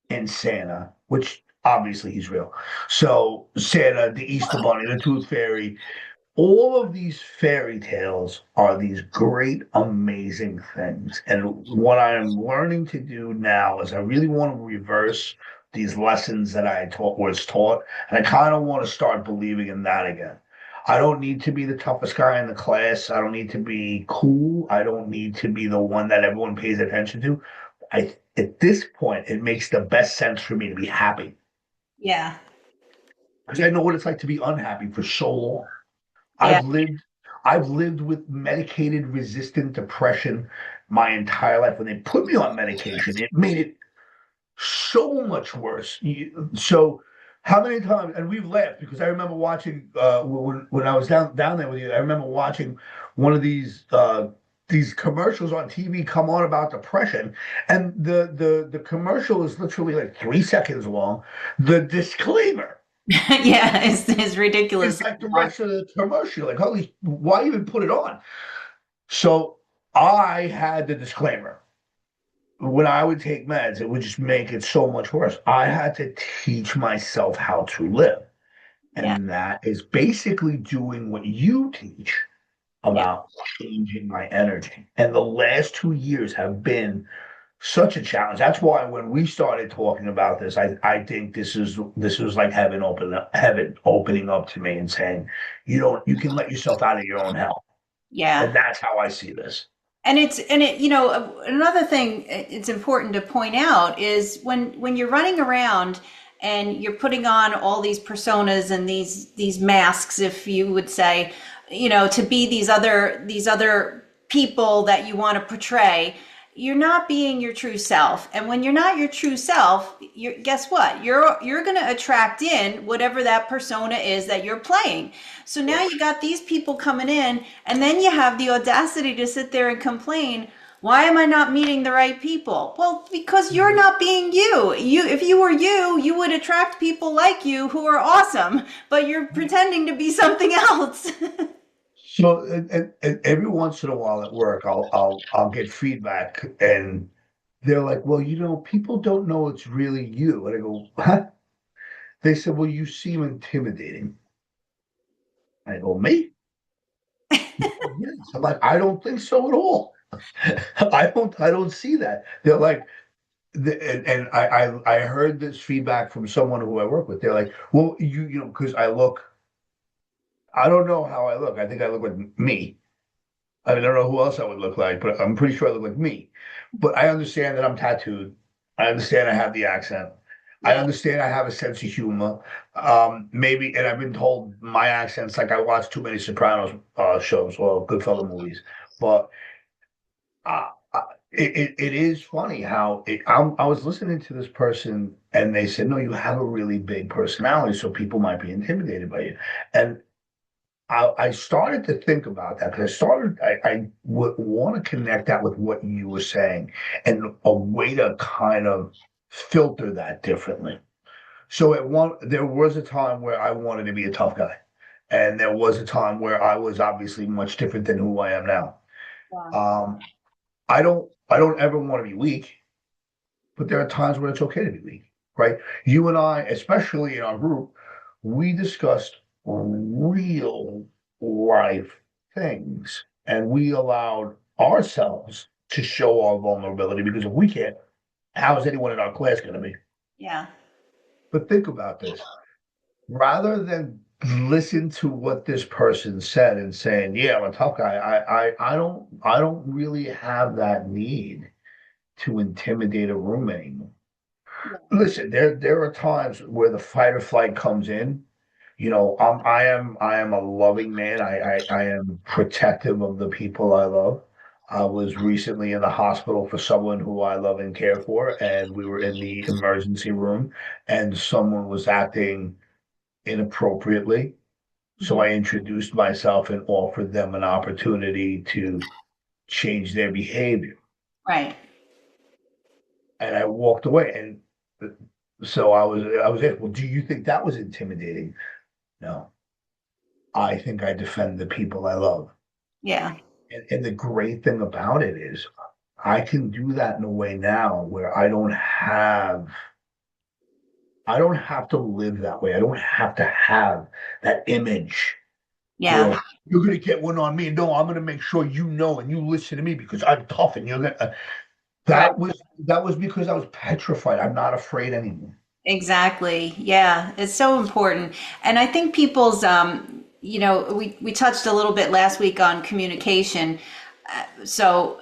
in Santa, which obviously he's real. So Santa, the Easter Bunny, the Tooth Fairy, all of these fairy tales are these great, amazing things. And what I am learning to do now is I really want to reverse these lessons that I taught was taught, and I kind of want to start believing in that again. I don't need to be the toughest guy in the class. I don't need to be cool. I don't need to be the one that everyone pays attention to. I At this point, it makes the best sense for me to be happy Yeah. because I know what it's like to be unhappy for so long. Yeah. I've lived I've lived with medicated resistant depression my entire life. When they put me on medication, it made it so much worse. So how many times? And we've laughed because I remember watching when I was down there with you. I remember watching one of these commercials on TV come on about depression, and the commercial is literally like 3 seconds long. The disclaimer Yeah. It's is ridiculous. like the rest of the commercial. Like, holy, why even put it on? So I had the disclaimer. When I would take meds, it would just make it so much worse. I had to teach myself how to live. Yeah. And that is basically doing what you teach Yeah. about changing my energy. And the last 2 years have been such a challenge. That's why when we started talking about this, I think this was like heaven opening up to me and saying, you can let yourself out of your own hell. Yeah. And that's how I see this. Another thing it's important to point out is when you're running around and you're putting on all these personas and these masks, if you would say, to be these other people that you want to portray, you're not being your true self. And when you're not your true self, guess what? You're going to attract in whatever that persona is that you're playing. So now you got these people coming in, and then you have the audacity to sit there and complain, why am I not meeting the right people? Well, because you're not being you. If you were you, you would attract people like you who are awesome, but you're pretending to be something else. So and every once in a while at work, I'll get feedback, and they're like, "Well, people don't know it's really you." And I go, "Huh?" They said, "Well, you seem intimidating." I go, "Me?" Yes. I'm like, "I don't think so at all. I don't see that." They're like, and I heard this feedback from someone who I work with. They're like, "Well, because I don't know how I look. I think I look like me. I mean, I don't know who else I would look like, but I'm pretty sure I look like me. But I understand that I'm tattooed. I understand I have the accent. I Yeah. understand I have a sense of humor. Maybe, and I've been told my accent's like I watch too many Sopranos shows or Goodfellas movies. But it is funny how I was listening to this person and they said, no, you have a really big personality, so people might be intimidated by you. And I started to think about that because I would want to connect that with what you were saying and a way to kind of filter that differently. So there was a time where I wanted to be a tough guy, and there was a time where I was obviously much different than who I am now. Yeah. Um, I don't ever want to be weak, but there are times when it's okay to be weak, right? You and I, especially in our group, we discussed real life things. And we allowed ourselves to show our vulnerability because if we can't, how is anyone in our class going to be? Yeah. But think about this. Rather than listen to what this person said and saying, "Yeah, I'm a tough guy," I don't really have that need to intimidate a room anymore. Listen, there are times where the fight or flight comes in. I am a loving man. I am protective of the people I love. I was recently in the hospital for someone who I love and care for, and we were in the emergency room, and someone was acting inappropriately. So Mhm. I introduced myself and offered them an opportunity to change their behavior. Right. And I walked away. And so I was asked, well, do you think that was intimidating? No, I think I defend the people I love. Yeah. And the great thing about it is I can do that in a way now where I don't have to live that way. I don't have to have that image Yeah. where you're going to get one on me. No, I'm going to make sure you know and you listen to me because I'm tough and you're going to. Right. That was because I was petrified. I'm not afraid anymore. Exactly. Yeah. It's so important. And I think people's, we touched a little bit last week on communication. So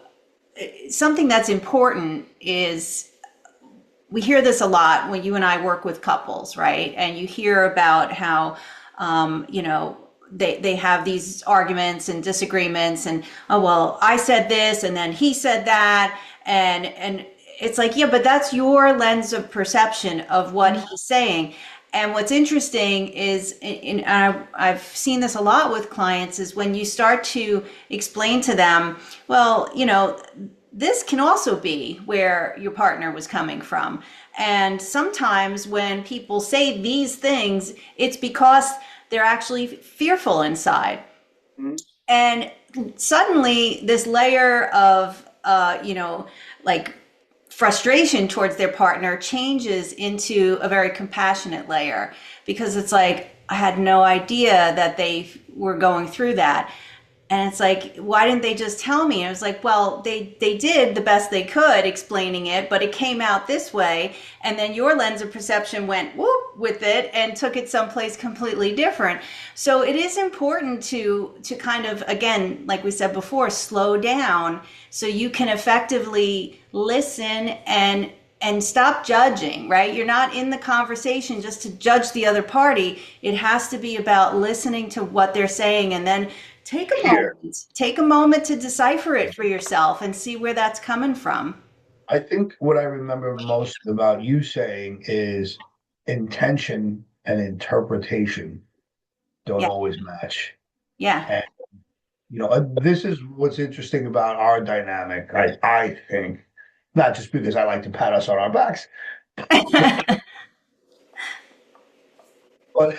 something that's important is we hear this a lot when you and I work with couples, right? And you hear about how, they have these arguments and disagreements, and oh well, I said this, and then he said that, and it's like, yeah, but that's your lens of perception of what he's saying. And what's interesting is, I've seen this a lot with clients, is when you start to explain to them, well, this can also be where your partner was coming from. And sometimes when people say these things, it's because they're actually fearful inside. Mhm. And suddenly, this layer of, like frustration towards their partner changes into a very compassionate layer because it's like, I had no idea that they were going through that. And it's like, why didn't they just tell me? And I was like, well, they did the best they could explaining it, but it came out this way. And then your lens of perception went whoop with it and took it someplace completely different. So it is important to kind of, again, like we said before, slow down so you can effectively listen and stop judging, right? You're not in the conversation just to judge the other party. It has to be about listening to what they're saying and then Here, take a moment to decipher it for yourself and see where that's coming from. I think what I remember most about you saying is intention and interpretation don't Yeah. always match. Yeah. And this is what's interesting about our dynamic. I think not just because I like to pat us on our backs, but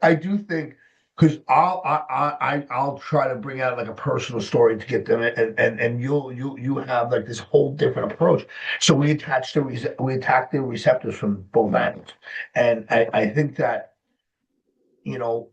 I do think because I'll try to bring out like a personal story to get them, and you have like this whole different approach. So we attack the receptors from both angles, and I think that you know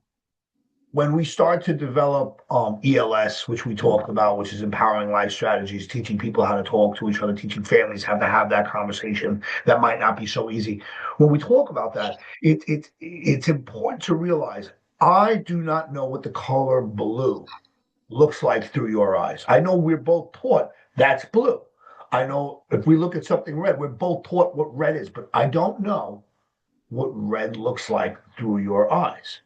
when we start to develop ELS, which we talked about, which is empowering life strategies, teaching people how to talk to each other, teaching families how to have that conversation that might not be so easy. When we talk about that, it's important to realize I do not know what the color blue looks like through your eyes. I know we're both taught that's blue. I know if we look at something red, we're both taught what red is, but I don't know what red looks like through your eyes.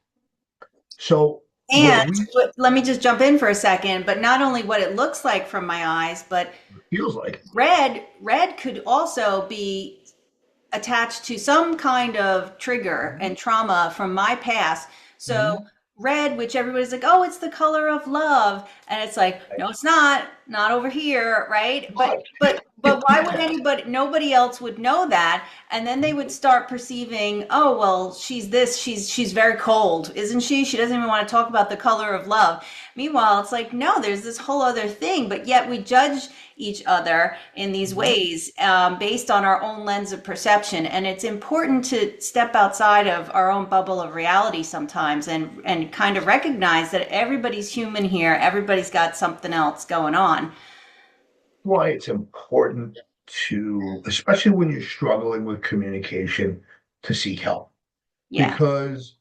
So And when we let me just jump in for a second, but not only what it looks like from my eyes, but feels like. red could also be attached to some kind of trigger and trauma from my past. So Mhm. red, which everybody's like, oh, it's the color of love. And it's like, no, it's not over here, right? But But but But why would anybody, nobody else would know that, and then they would start perceiving, oh well, she's this, she's very cold, isn't she? She doesn't even want to talk about the color of love. Meanwhile, it's like, no, there's this whole other thing, but yet we judge each other in these ways, based on our own lens of perception. And it's important to step outside of our own bubble of reality sometimes, and kind of recognize that everybody's human here, everybody's got something else going on. Why it's important to, especially when you're struggling with communication, to seek help. Yeah. Because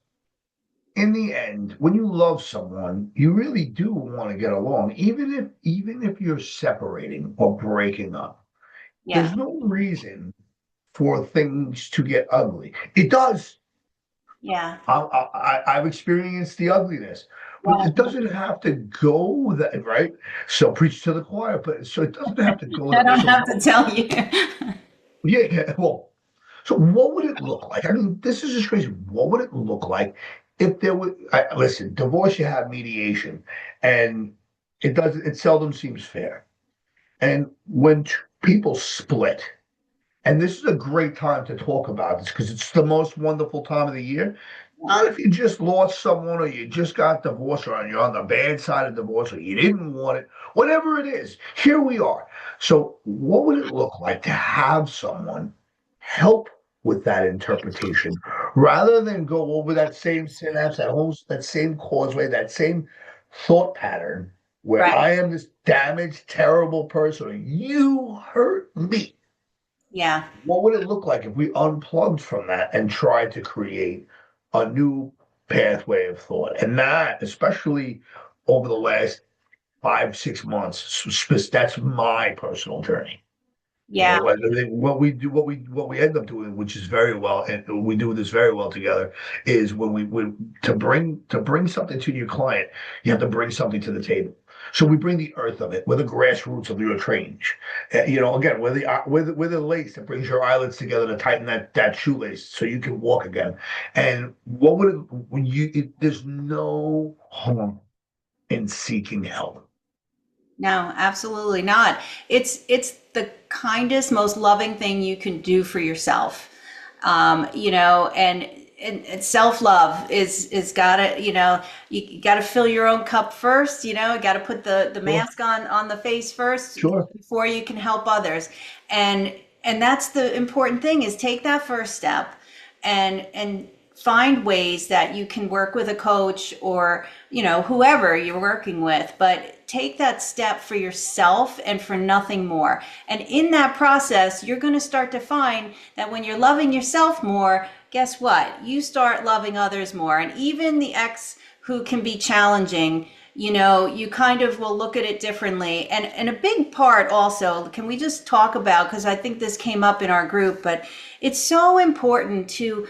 in the end, when you love someone, you really do want to get along, even if you're separating or breaking up. Yeah. There's no reason for things to get ugly. It does. Yeah. I've experienced the ugliness, but Yeah. it doesn't have to go that right. So preach to the choir, but so it doesn't have to go I that way. don't So have to tell you. yeah, yeah. Well, so what would it look like? I mean, this is just crazy. What would it look like if there was? Listen, divorce, you have mediation, and it doesn't. It seldom seems fair. And when people split, and this is a great time to talk about this because it's the most wonderful time of the year. Not if you just lost someone or you just got divorced or you're on the bad side of divorce or you didn't want it, whatever it is, here we are. So, what would it look like to have someone help with that interpretation rather than go over that same synapse, that same causeway, that same thought pattern where Right. I am this damaged, terrible person, and you hurt me? Yeah. What would it look like if we unplugged from that and tried to create a new pathway of thought? And that, especially over the last 5, 6 months, that's my personal journey. You Yeah. know, what we do, what we end up doing, which is very well, and we do this very well together, is when to bring something to your client, you have to bring something to the table. So we bring the earth of it, we're the grassroots of your change. Again, we're the lace that brings your eyelids together to tighten that shoelace so you can walk again. And what would it, when you? There's no harm in seeking help. No, absolutely not. It's the kindest, most loving thing you can do for yourself. And self-love is gotta, you gotta fill your own cup first, you gotta put the Sure, mask on the face first sure. before you can help others. And that's the important thing, is take that first step and find ways that you can work with a coach, or whoever you're working with, but take that step for yourself and for nothing more. And in that process, you're going to start to find that when you're loving yourself more, guess what, you start loving others more. And even the ex who can be challenging, you kind of will look at it differently. And a big part also, can we just talk about, because I think this came up in our group, but it's so important to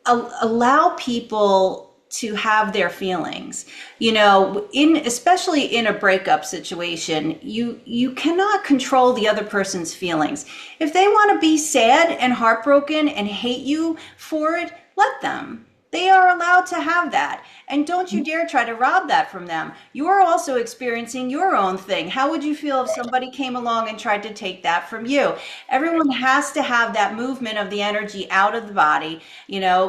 allow people to have their feelings. In especially in a breakup situation, you cannot control the other person's feelings. If they want to be sad and heartbroken and hate you for it, let them. They are allowed to have that. And don't you dare try to rob that from them. You are also experiencing your own thing. How would you feel if somebody came along and tried to take that from you? Everyone has to have that movement of the energy out of the body,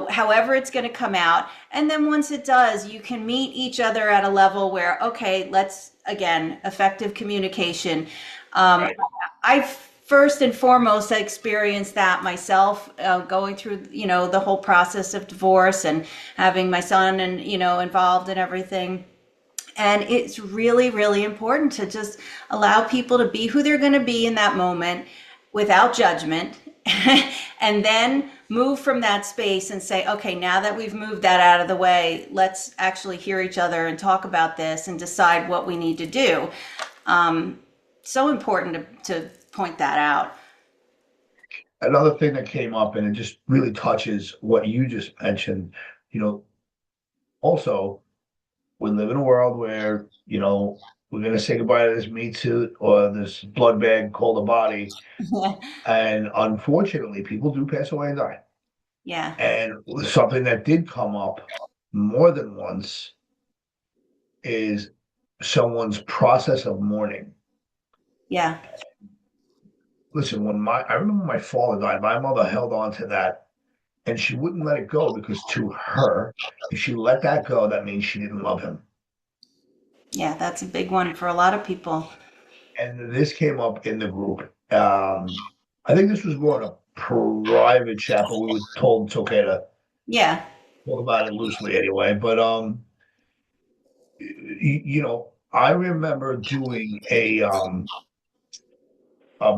however it's going to come out. And then once it does, you can meet each other at a level where, okay, let's, again, effective communication. Um, Right. I first and foremost experienced that myself, going through the whole process of divorce and having my son and involved in everything. And it's really, really important to just allow people to be who they're going to be in that moment without judgment. And then move from that space and say, okay, now that we've moved that out of the way, let's actually hear each other and talk about this and decide what we need to do. So important to point that out. Another thing that came up, and it just really touches what you just mentioned, you know, also, we live in a world where, we're going to say goodbye to this meat suit or this blood bag called a body. And unfortunately, people do pass away and die. Yeah. And something that did come up more than once is someone's process of mourning. Yeah. listen, I remember my father died, my mother held on to that and she wouldn't let it go because to her, if she let that go, that means she didn't love him. Yeah, that's a big one for a lot of people. And this came up in the group. I think this was more in a private chat, but we were told it's okay to Yeah, talk about it loosely anyway. But I remember doing a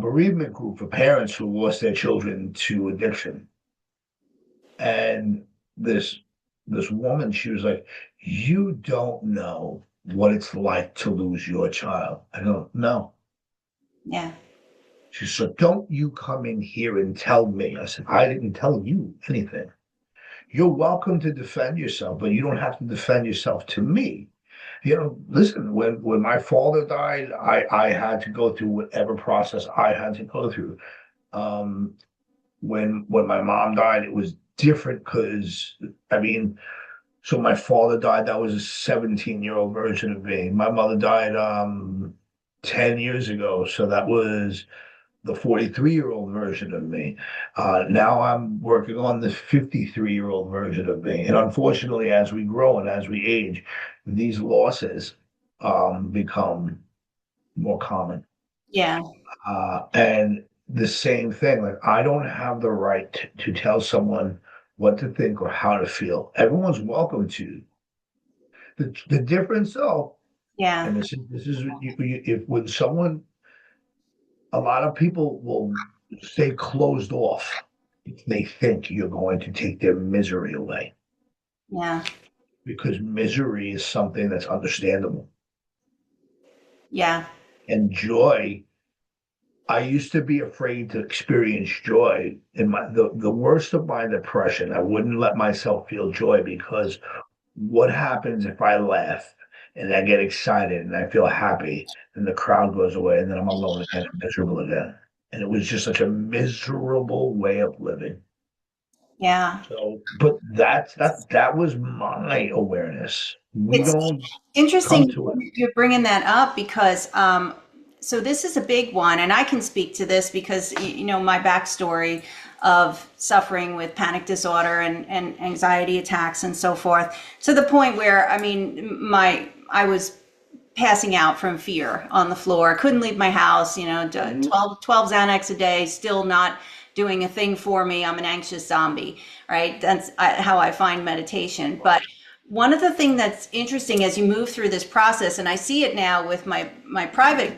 bereavement group for parents who lost their children to addiction, and this this woman, she was like, "You don't know what it's like to lose your child." I go, "No." yeah, She said, "Don't you come in here and tell me." I said, "I didn't tell you anything. You're welcome to defend yourself, but you don't have to defend yourself to me. Listen, when my father died, I had to go through whatever process I had to go through. Um, when my mom died, it was different because I mean, so my father died, that was a 17-year-old version of me. My mother died 10 years ago, so that was the 43-year-old version of me. Now I'm working on the 53-year-old version of me. And unfortunately, as we grow and as we age, these losses become more common. yeah. And the same thing, like I don't have the right to tell someone what to think or how to feel. Everyone's welcome to. The difference, though, Yeah. and this is if when someone a lot of people will stay closed off if they think you're going to take their misery away Yeah. because misery is something that's understandable. Yeah. And joy, I used to be afraid to experience joy. In the worst of my depression, I wouldn't let myself feel joy because what happens if I laugh and I get excited and I feel happy and the crowd goes away and then I'm alone again and miserable again. And it was just such a miserable way of living. Yeah. So, but that was my awareness. We It's don't come interesting to it. you're bringing that up because so this is a big one, and I can speak to this because my backstory of suffering with panic disorder and anxiety attacks and so forth, to the point where I mean I was passing out from fear on the floor. Couldn't leave my house, Mhm. 12 Xanax a day, still not doing a thing for me. I'm an anxious zombie, right? That's how I find meditation. But one of the things that's interesting as you move through this process, and I see it now with my private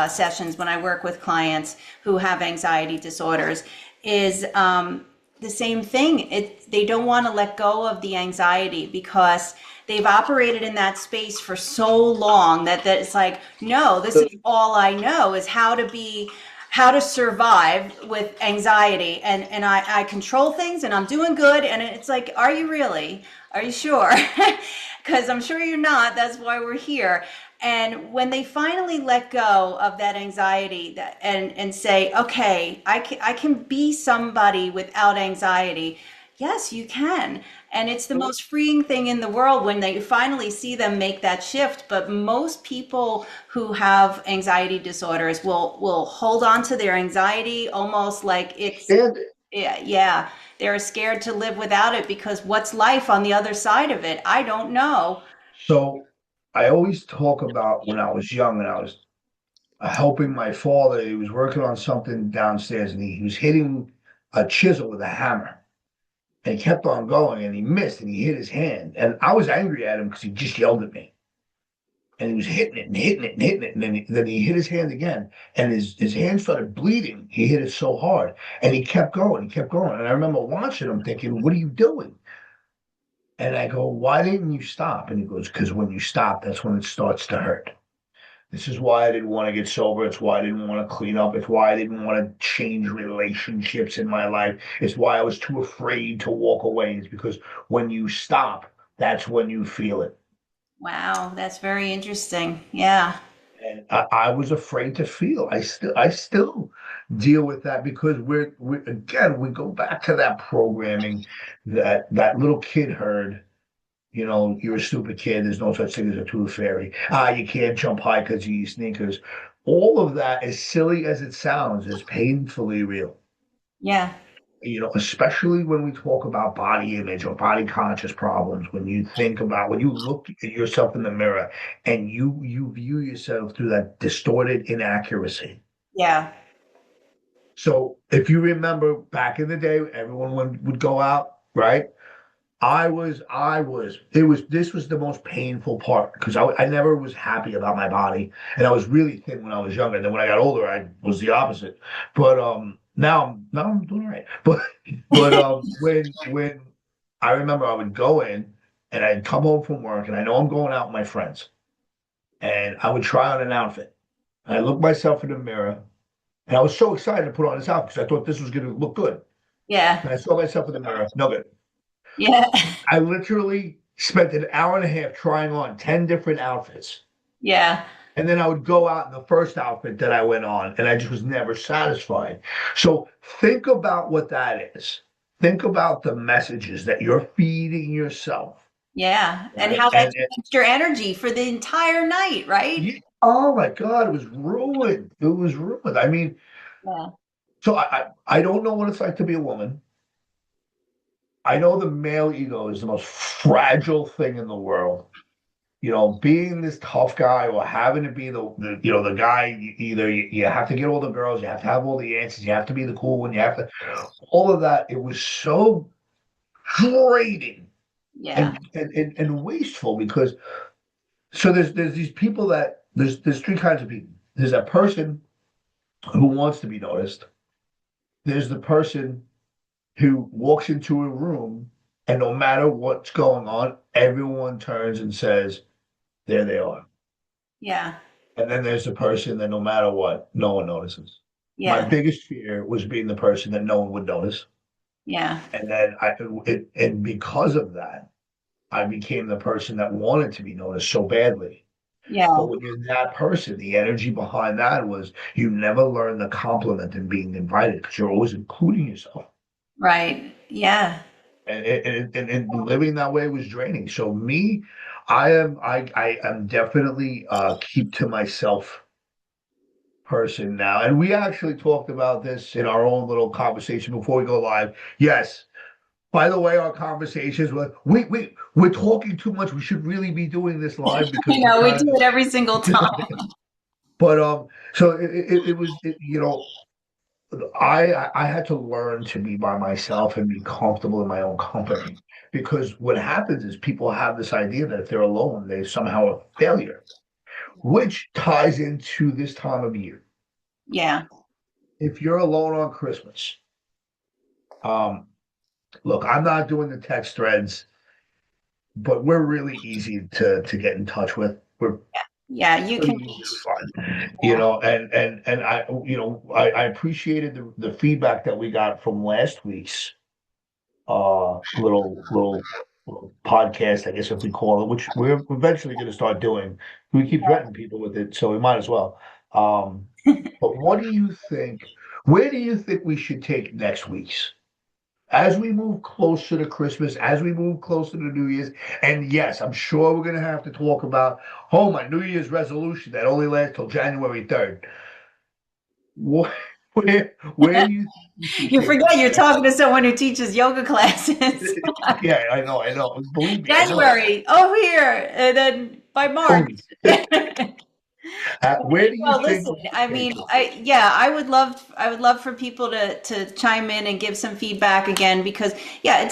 sessions when I work with clients who have anxiety disorders, is the same thing. They don't want to let go of the anxiety because they've operated in that space for so long that it's like, no, this is all I know is how to survive with anxiety and I control things and I'm doing good and it's like, are you really? Are you sure? Because I'm sure you're not. That's why we're here. And when they finally let go of that anxiety and say, okay, I can be somebody without anxiety. Yes, you can. And it's the most freeing thing in the world when they finally see them make that shift. But most people who have anxiety disorders will hold on to their anxiety almost like it's, And yeah, they're scared to live without it because what's life on the other side of it? I don't know. so I always talk about when I was young and I was helping my father. He was working on something downstairs and he was hitting a chisel with a hammer. And he kept on going and he missed and he hit his hand. And I was angry at him because he just yelled at me. And he was hitting it and hitting it and hitting it. And then he hit his hand again. And his hand started bleeding. He hit it so hard. And he kept going. He kept going. And I remember watching him thinking, what are you doing? And I go, why didn't you stop? And he goes, because when you stop, that's when it starts to hurt. This is why I didn't want to get sober. It's why I didn't want to clean up. It's why I didn't want to change relationships in my life. It's why I was too afraid to walk away. It's because when you stop, that's when you feel it. Wow, that's very interesting. Yeah. And I was afraid to feel. I still deal with that because we again we go back to that programming that little kid heard. You're a stupid kid. There's no such thing as a tooth fairy. You can't jump high because you use sneakers. all of that, as silly as it sounds, is painfully real. Yeah. Especially when we talk about body image or body conscious problems, when you think about when you look at yourself in the mirror and you view yourself through that distorted inaccuracy. Yeah. So if you remember back in the day, everyone would go out, right? This was the most painful part because I never was happy about my body, and I was really thin when I was younger. And then when I got older, I was the opposite. But now I'm doing all right. But when I remember I would go in and I'd come home from work and I know I'm going out with my friends, and I would try on an outfit. And I looked myself in the mirror, and I was so excited to put on this outfit because I thought this was going to look good. Yeah. And I saw myself in the mirror, no good. Yeah. I literally spent an hour and a half trying on 10 different outfits. Yeah. And then I would go out in the first outfit that I went on, and I just was never satisfied. So think about what that is. Think about the messages that you're feeding yourself, Yeah. And right? how that changed your energy for the entire night, right? Oh my God, it was ruined. It was ruined. I mean, Yeah. so I don't know what it's like to be a woman. I know the male ego is the most fragile thing in the world. Being this tough guy or having to be the guy, either you have to get all the girls, you have to have all the answers, you have to be the cool one, you have to, all of that. It was so draining Yeah. and wasteful because, so there's these people that, there's three kinds of people. There's that person who wants to be noticed. There's the person who walks into a room and no matter what's going on, everyone turns and says, there they are. Yeah. And then there's the person that no matter what, no one notices. My Yeah. biggest fear was being the person that no one would notice. Yeah. And then and because of that, I became the person that wanted to be noticed so badly. Yeah. But when you're that person, the energy behind that was you never learn the compliment and being invited because you're always including yourself. Right. Yeah. And living that way was draining. So me, I am definitely keep to myself person now. And we actually talked about this in our own little conversation before we go live. Yes. By the way, our conversations were we're talking too much. We should really be doing this live because You we're know, we kind do it every single of time. but so it was I had to learn to be by myself and be comfortable in my own company because what happens is people have this idea that if they're alone, they're somehow a failure, which ties into this time of year. Yeah. If you're alone on Christmas, um, look, I'm not doing the text threads, but we're really easy to get in touch with. We're Yeah. You pretty can. easy to find, Yeah. and I appreciated the feedback that we got from last week's little podcast, I guess if we call it, which we're eventually going to start doing. We keep threatening people with it, so we might as well. But what do you think? Where do you think we should take next week's? As we move closer to Christmas, as we move closer to New Year's, and yes, I'm sure we're going to have to talk about, my New Year's resolution that only lasts till January 3rd. Where, where do you think we should You take this forget you're next? talking to someone who teaches yoga classes. Yeah, I know. Believe me, I know. January, over here, and then by March. Boom. Where do you Well, think listen, we should I take mean, this? I would love for people to chime in and give some feedback again because yeah, it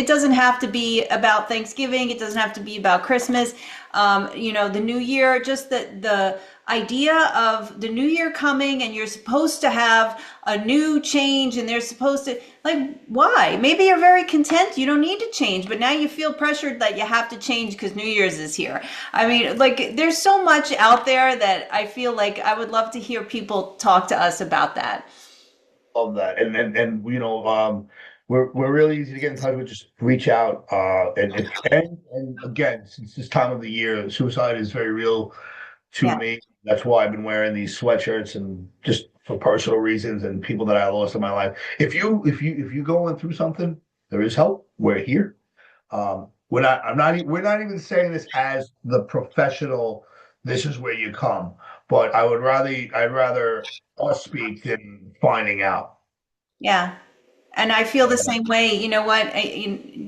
doesn't have to be about Thanksgiving. It doesn't have to be about Christmas. The new year, just the idea of the new year coming and you're supposed to have a new change and they're supposed to like why? Maybe you're very content. You don't need to change, but now you feel pressured that you have to change because New Year's is here. I mean, like there's so much out there that I feel like I would love to hear people talk to us about that. Love that. And we're really easy to get in touch with. Just reach out. And again, since this time of the year, suicide is very real to Yeah. me. That's why I've been wearing these sweatshirts and just for personal reasons and people that I lost in my life. If you going through something, there is help. We're here. We're not. We're not even saying this as the professional. This is where you come. but I'd rather us speak than finding out. Yeah. And I feel the same way. You know what?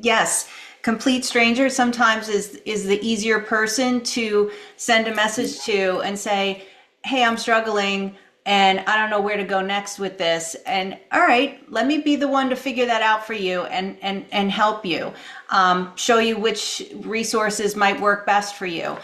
Yes, complete stranger sometimes is the easier person to send a message to and say, "Hey, I'm struggling and I don't know where to go next with this." And all right, let me be the one to figure that out for you and help you, show you which resources might work best for you.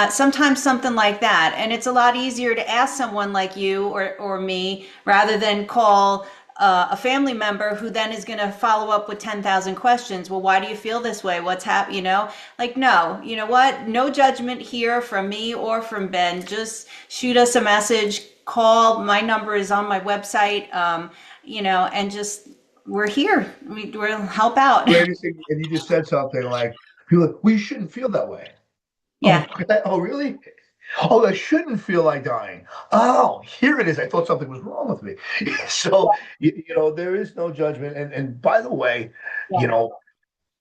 Sometimes something like that, and it's a lot easier to ask someone like you or me rather than call a family member who then is going to follow up with 10,000 questions. Well, why do you feel this way? What's happening? Like, no, you know what? No judgment here from me or from Ben. Just shoot us a message, call. My number is on my website, and just, we're here. We'll help out. Greatest thing, and you just said something like, "People, like, we shouldn't feel that way." Oh, Yeah. oh, really? Oh, I shouldn't feel like dying. Oh, here it is. I thought something was wrong with me. So, there is no judgment. And by the way, you Yeah. know,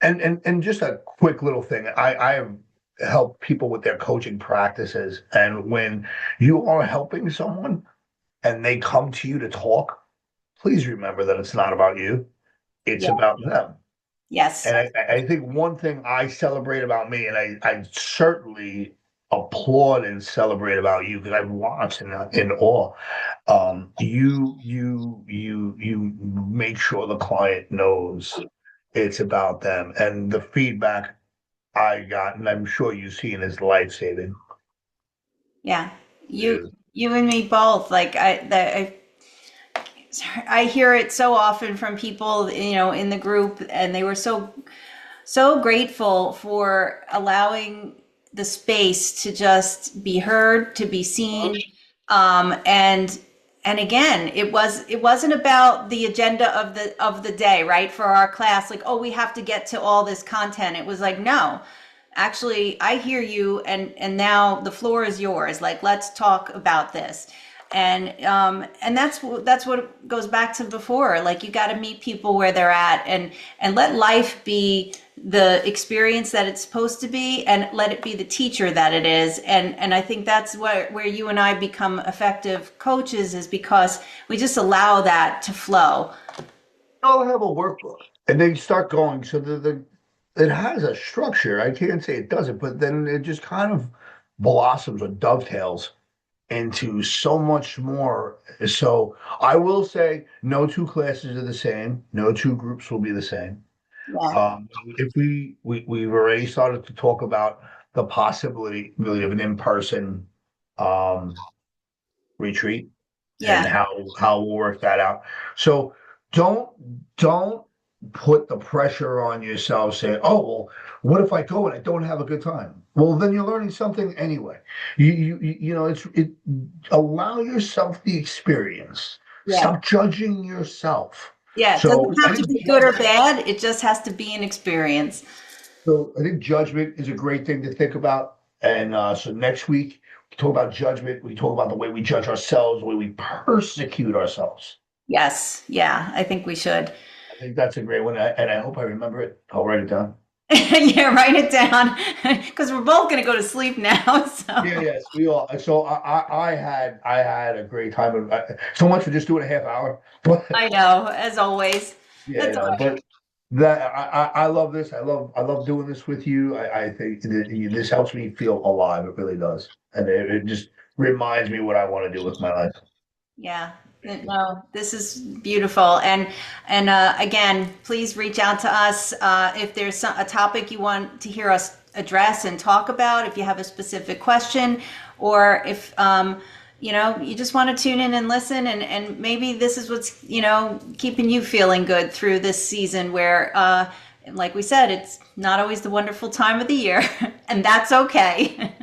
and just a quick little thing. I have helped people with their coaching practices. And when you are helping someone and they come to you to talk, please remember that it's not about you. It's Yeah. about them. Yes. And I think one thing I celebrate about me, and I certainly applaud and celebrate about you because I've watched in awe. You make sure the client knows it's about them, and the feedback I got, and I'm sure you've seen, is life saving. Yeah. You and me both. Like I hear it so often from people, in the group, and they were so grateful for allowing the space to just be heard, to be seen, and again, it wasn't about the agenda of the day, right? For our class, like, oh, we have to get to all this content. It was like, no, actually, I hear you, and now the floor is yours. Like, let's talk about this. And that's what goes back to before. Like, you got to meet people where they're at, and let life be the experience that it's supposed to be, and let it be the teacher that it is. And I think that's where you and I become effective coaches, is because we just allow that to flow. I'll have a workbook, and they start going. So it has a structure. I can't say it doesn't, but then it just kind of blossoms or dovetails into so much more. So I will say no two classes are the same. No two groups will be the same. Yeah. If we've already started to talk about the possibility really of an in-person um, retreat and Yeah. how we'll work that out. So don't don't put the pressure on yourself saying, "Oh, well, what if I go and I don't have a good time?" Well, then you're learning something anyway. It allow yourself the experience. Yeah. Stop judging yourself. Yeah. It So doesn't I have to think be good or bad. It just has to be an experience. judgment is a great thing to think about. And so next week, we talk about judgment. We talk about the way we judge ourselves, the way we persecute ourselves. Yes. Yeah. I think we should. I think that's a great one. And I hope I remember it. I'll write it down. Yeah, write it down because we're both going to go to sleep now. Yeah, So yes, we all. So I had a great time. So much for just doing a half hour. But I know, as always. yeah, That's all no, right. but that I love this. I love doing this with you. I think that this helps me feel alive. It really does, and it just reminds me what I want to do with my life. Yeah. No, this is beautiful. And again, please reach out to us if there's a topic you want to hear us address and talk about. If you have a specific question, or if you just want to tune in and listen, and maybe this is what's keeping you feeling good through this season where, like we said, it's not always the wonderful time of the year, and that's okay.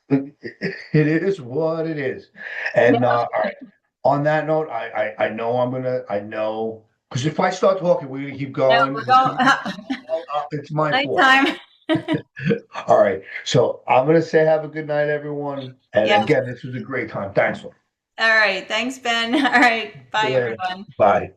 It is what it is. And all right. On that note, I know I know because if I start talking, we're gonna keep No, going. we're going It's my fault. nighttime. All right. So I'm gonna say have a good night, everyone. And Yeah. again, this was a great time. Thanks. See All right. Thanks, Ben. All right. you Bye, later. everyone. Bye.